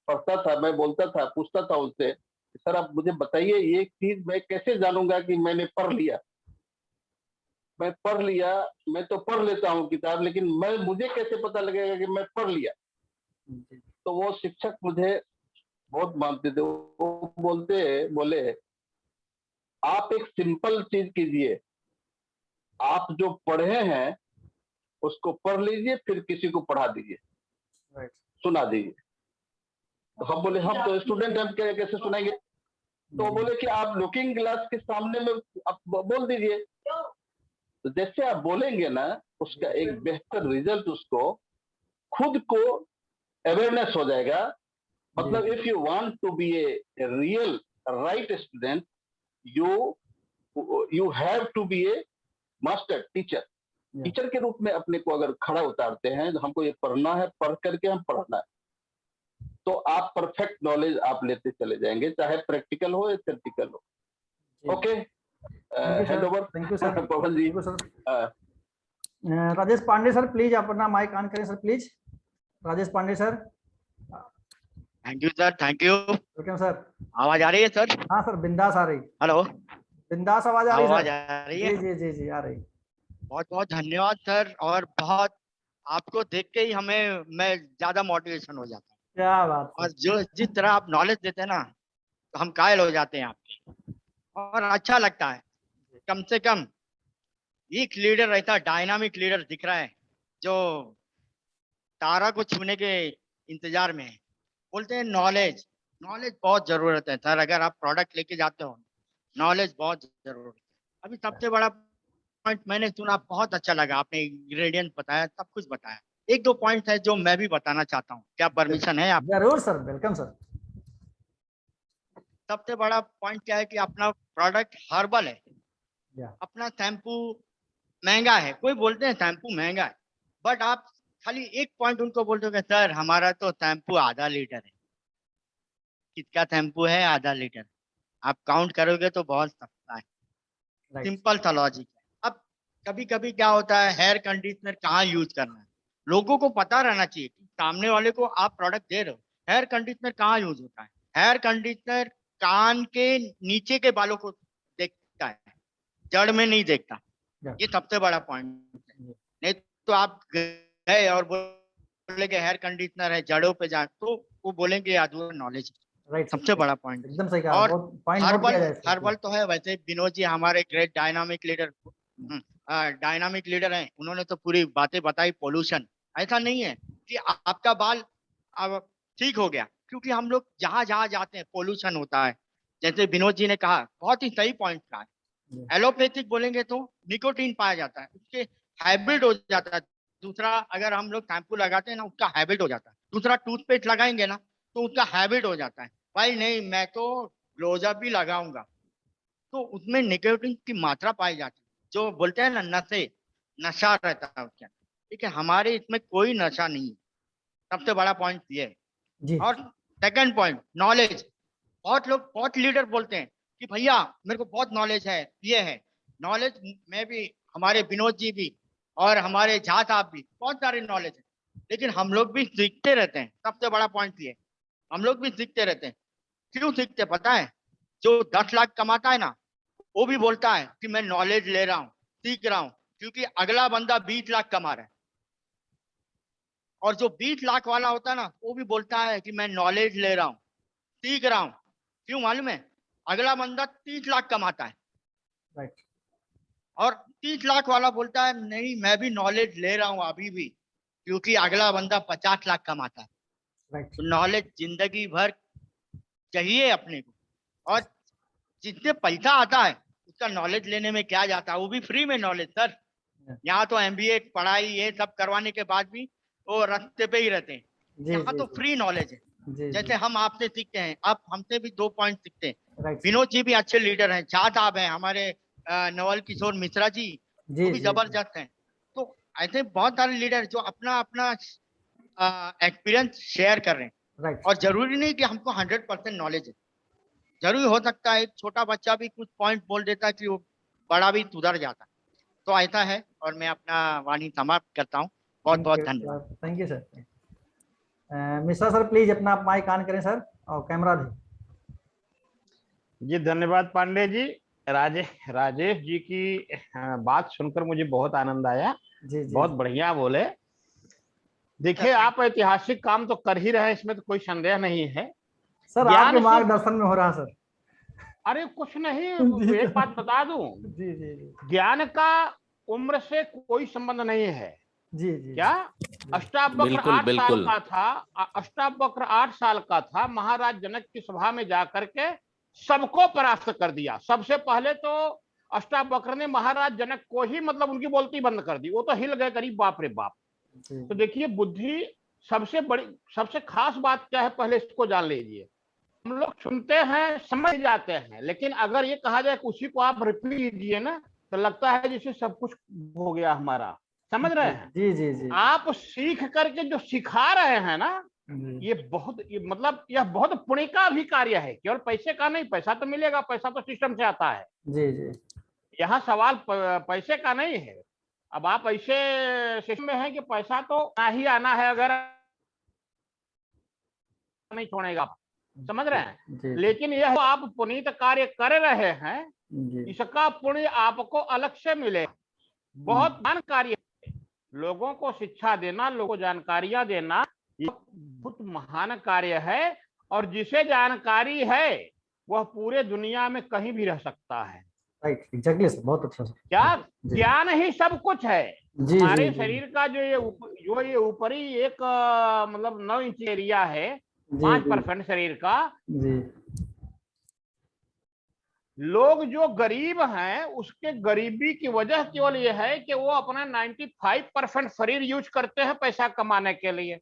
पढ़ता था, मैं बोलता था, पूछता था उससे, सर आप मुझे बताइए ये चीज मैं कैसे जानूंगा कि मैंने पढ़ लिया। मैं पढ़ लिया, मैं तो पढ़ लेता हूँ किताब, लेकिन मुझे कैसे पता लगेगा कि मैं पढ़ लिया। जी तो वो शिक्षक मुझे बहुत मानते थे, वो बोले आप एक सिंपल चीज कीजिए, आप जो पढ़े हैं उसको पढ़ लीजिए, फिर किसी को पढ़ा दीजिए, राइट सुना दीजिए। तो हम बोले हम तो स्टूडेंट, हम कैसे सुनाएंगे। तो बोले कि आप लुकिंग ग्लास के सामने में आप बोल दीजिए। तो जैसे आप बोलेंगे ना, उसका एक बेहतर रिजल्ट, उसको खुद को अवेयरनेस हो जाएगा। मतलब if you want to be a real right student, you have to be a master teacher. Teacher के रूप में अपने को अगर खड़ा उतारते हैं, तो हमको ये पढ़ना है, पढ़ करके हम पढ़ना है, तो आप परफेक्ट नॉलेज आप लेते चले जाएंगे, चाहे प्रैक्टिकल हो या थ्योरेटिकल हो। Okay, hand over thank you sir Pawan ji. Thank you sir. Rajesh Pandey sir please अपना माइक ऑन करें sir please. Rajesh Pandey sir. Thank you sir, thank you. Welcome sir. आवाज आ रही है सर? हाँ सर, बिंदास आ रही। हेलो, बिंदास आवाज आ रही आवाज सर। आ रही है? जी जी जी जी आ रही। बहुत बहुत धन्यवाद सर, और बहुत आपको देख के ही मैं ज्यादा मोटिवेशन हो जाता हूँ। क्या बात और जो जिस तरह आप नॉलेज देते हैं ना, तो हम कायल हो जाते हैं आपके, और अच्छा लगता है। कम से कम एक लीडर रहता, डायनामिक लीडर दिख रहा है, जो तारा को छूने के इंतजार में है। बोलते हैं नॉलेज, नॉलेज बहुत जरूरत है सर। अगर आप प्रोडक्ट लेके जाते हो, नॉलेज बहुत जरूरत है। अभी सबसे बड़ा पॉइंट मैंने सुना, बहुत अच्छा लगा, आपने इंग्रेडिएंट बताया, सब कुछ बताया। एक दो पॉइंट है जो मैं भी बताना चाहता हूँ, क्या परमिशन है आप? जरूर सर, वेलकम सर। सबसे बड़ा पॉइंट क्या है कि अपना प्रोडक्ट हर्बल है, या अपना शैम्पू महंगा है। कोई बोलते हैं शैम्पू महंगा है, बट आप खाली एक पॉइंट उनको बोल दोगे, सर हमारा तो शैम्पू आधा लीटर है। किसका शैम्पू है आधा लीटर? आप काउंट करोगे तो बहुत सस्ता है। राइट सिंपल सा लॉजिक है। अब कभी कभी क्या होता है, हेयर कंडीशनर कहाँ यूज करना है, लोगों को पता रहना चाहिए कि सामने वाले को आप प्रोडक्ट दे रहे हो, हेयर कंडीशनर कहाँ यूज होता है। हेयर कंडीशनर कान के नीचे के बालों को देखता है, जड़ में नहीं देखता। ये सबसे बड़ा पॉइंट है। नहीं तो आप गए और बोले कि हेयर कंडीशनर है, जड़ों पे जा, तो वो बोलेंगे अधूरा नॉलेज। राइट सबसे बड़ा पॉइंट। एकदम सही कहा। और बहुत पॉइंट नोट हर्बल, किया जाए इसको। हर्बल तो है वैसे, विनोद जी हमारे great dynamic leader, dynamic leader हैं, उन्होंने तो पूरी बातें बताई। पोल्यूशन ऐसा नहीं है कि आपका बाल अब ठीक हो गया, क्योंकि हम लोग जहां जहां जाते हैं पोल्यूशन होता है। जैसे विनोद जी ने कहा, बहुत ही सही पॉइंट कहा। एलोपैथिक बोलेंगे तो निकोटीन पाया जाता है, उसके हैबिट हो जाता है। दूसरा, अगर हम लोग शैम्पू लगाते हैं ना, उसका हैबिट हो जाता है। दूसरा, टूथपेस्ट लगाएंगे ना, तो उसका हैबिट हो जाता है। भाई नहीं, मैं तो ग्लोजअप भी लगाऊंगा, तो उसमें निकोटीन की मात्रा पाई जाती है, जो बोलते हैं ना नशे, नशा रहता है उसके अंदर। ठीक है, हमारे इसमें कोई नशा नहीं है। सबसे बड़ा पॉइंट ये है। जी और सेकंड पॉइंट, नॉलेज। बहुत लोग, बहुत लीडर बोलते हैं कि भैया मेरे को बहुत नॉलेज है, ये है नॉलेज। में भी हमारे विनोद जी भी और हमारे झा साहब भी बहुत सारे नॉलेज है, लेकिन हम लोग भी सीखते रहते हैं। सबसे बड़ा पॉइंट ये, हम लोग भी सीखते रहते हैं। क्यों सीखते पता है? जो 10 लाख कमाता है ना, वो भी बोलता है कि मैं नॉलेज ले रहा हूँ, सीख रहा हूँ, क्योंकि अगला बंदा 20 लाख कमा रहा है। और जो 20 लाख वाला होता है ना, वो भी बोलता है कि मैं नॉलेज ले रहा हूँ, सीख रहा हूँ। क्यों मालूम है? अगला बंदा 30 लाख कमाता है राइट, और 30 लाख वाला बोलता है नहीं, मैं भी नॉलेज ले रहा हूँ अभी भी, क्योंकि अगला बंदा 50 लाख कमाता है। राइट, तो नॉलेज जिंदगी भर चाहिए अपने को। और जितने पैसा आता है उसका नॉलेज लेने में क्या जाता है, वो भी फ्री में नॉलेज सर। यहाँ तो MBA पढ़ाई ये सब करवाने के बाद भी वो रास्ते पे ही रहते हैं। जी यहाँ जी तो फ्री नॉलेज है। जी जैसे जी, हम आपसे सीखते हैं, आप हमसे भी 2 पॉइंट सीखते हैं। राइट, विनोद जी भी अच्छे लीडर हैं, झा साहब हैं हमारे, नवल किशोर मिश्रा जी जी वो भी जी, जबरदस्त हैं। तो ऐसे बहुत सारे लीडर जो अपना अपना एक्सपीरियंस शेयर कर रहे हैं। राइट, और जरूरी नहीं कि हमको 100% नॉलेज है। जरूरी हो सकता है एक छोटा बच्चा भी कुछ पॉइंट बोल देता है कि वो बड़ा भी सुधर जाता है। तो ऐसा है, और मैं अपना वाणी समाप्त करता हूँ। बहुत थैंक बहुत यू धन्यवाद। Sir, thank you sir. Mishra sir please अपना माइक ऑन करें सर, और कैमरा भी। जी धन्यवाद पांडे जी। राजेश जी की बात सुनकर मुझे बहुत आनंद आया। जी जी बहुत जी। बढ़िया बोले। देखिए आप ऐतिहासिक काम तो कर ही रहे हैं, इसमें तो कोई संदेह नहीं है। सर आपके ज्ञान से, मार्गदर्शन में हो रहा सर। अरे कुछ नहीं, जी एक सर। बात बता दूं, जी जी जी ज्ञान का उम्र से कोई संबंध नहीं है। जी जी क्या? जी अष्टावक्र बिल्कुल 8 साल बिल्कुल। का था, अष्टावक्र 8 साल का था, महाराज जनक की सभा में जाकर के सबको परास्त कर दिया। सबसे पहले तो अष्टावक्र ने महाराज जनक को ही मतलब उनकी बोलती बंद कर दी। वो तो हिल गए करीब, बाप रे बाप। जी तो देखिए बुद्धि सबसे बड़ी, सबसे खास बात क्या है, पहले इसको जान लीजिए। हम लोग सुनते हैं, समझ जाते हैं, लेकिन अगर ये कहा जाए कि उसी को आप रिपीट कीजिए ना, तो लगता है जैसे सब कुछ हो गया हमारा। समझ रहे हैं? जी जी जी आप सीख करके जो सिखा रहे हैं ना, जी ये बहुत, ये मतलब यह बहुत पुण्य का भी कार्य है, केवल पैसे का नहीं। पैसा तो मिलेगा, पैसा तो सिस्टम से आता है। जी जी यहाँ सवाल पैसे का नहीं है। अब आप ऐसे सिस्टम में हैं कि पैसा तो ना ही आना है, अगर नहीं छोड़ेगा आप। समझ रहे हैं? जी लेकिन यह आप पुनीत कार्य कर रहे हैं, जी इसका पुण्य आपको अलग से मिले। बहुत महान कार्य है। लोगों को शिक्षा देना, लोगों को जानकारियां देना, ये बहुत महान कार्य है। और जिसे जानकारी है वह पूरे दुनिया में कहीं भी रह सकता है। राइट, एग्जैक्टली सर, बहुत अच्छा सर। क्या? जी ज्ञान ही सब कुछ है। जी हमारे जी शरीर का जो ये ऊपरी एक मतलब 9 इंच एरिया है, जी 5% शरीर का, जी लोग जो गरीब हैं उसके गरीबी की वजह केवल ये है कि वो अपना 95% शरीर यूज करते हैं पैसा कमाने के लिए।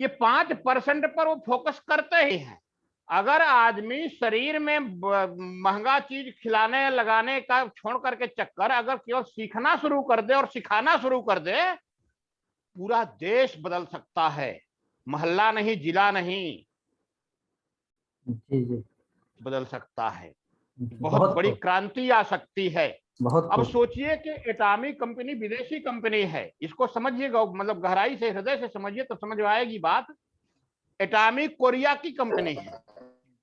ये 5% पर वो फोकस करते ही हैं। अगर आदमी शरीर में महंगा चीज खिलाने लगाने का छोड़ करके चक्कर अगर केवल सीखना शुरू कर दे और सिखाना शुरू कर दे, पूरा देश बदल सकता है। मोहल्ला नहीं, जिला नहीं, जी जी, बदल सकता है। बहुत बहुत बड़ी खूब, क्रांति आ सकती है। बहुत अब खूब। सोचिए कि एटॉमिक कंपनी विदेशी कंपनी है, इसको समझिएगा, मतलब गहराई से, हृदय से समझिए तो समझ में आएगी बात। एटॉमिक कोरिया की कंपनी है।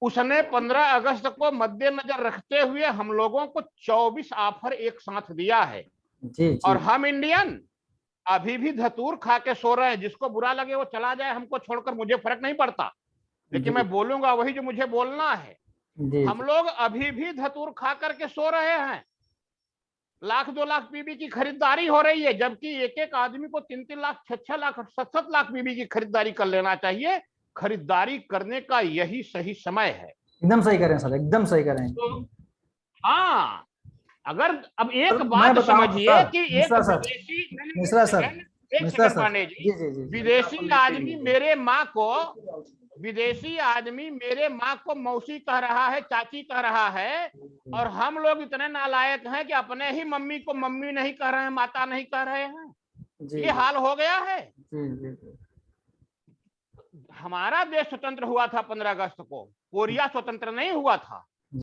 उसने 15 अगस्त को मद्देनजर रखते हुए हम लोगों को 24 ऑफर एक साथ दिया है। जी जी और हम इंडियन अभी भी धतूर खा के सो रहे हैं। जिसको बुरा लगे वो चला जाए, हमको छोड़कर, मुझे फर्क नहीं पड़ता, लेकिन जी मैं बोलूंगा वही जो मुझे बोलना है। जी हम लोग अभी भी धतूर खा करके सो रहे हैं। 1,00,000-2,00,000 पीबी की खरीदारी हो रही है, जबकि एक एक आदमी को 3-3 लाख, 6-6 लाख, 7-7 लाख पीबी की खरीदारी कर लेना चाहिए। खरीदारी करने का यही सही समय है। एकदम सही करें सर, एकदम सही करें। तो हाँ, अगर अब सर एक मैं बात बताऊं समझिए सर, कि एक मिश्रा सर, विदेशी, मिश्रा सर, एक मिश्रा सेकंड सर, पांडे जी, जी जी जी जी विदेशी आदमी मेरे माँ को, विदेशी आदमी मेरे माँ को मौसी कह रहा है, चाची कह रहा है, और हम लोग इतने नालायक हैं कि अपने ही मम्मी को मम्मी नहीं कह रहे हैं, माता नहीं कह रहे हैं। जी ये हाल हो गया है। जी जी जी हमारा देश स्वतंत्र हुआ था 15 अगस्त को, कोरिया स्वतंत्र नहीं हुआ था।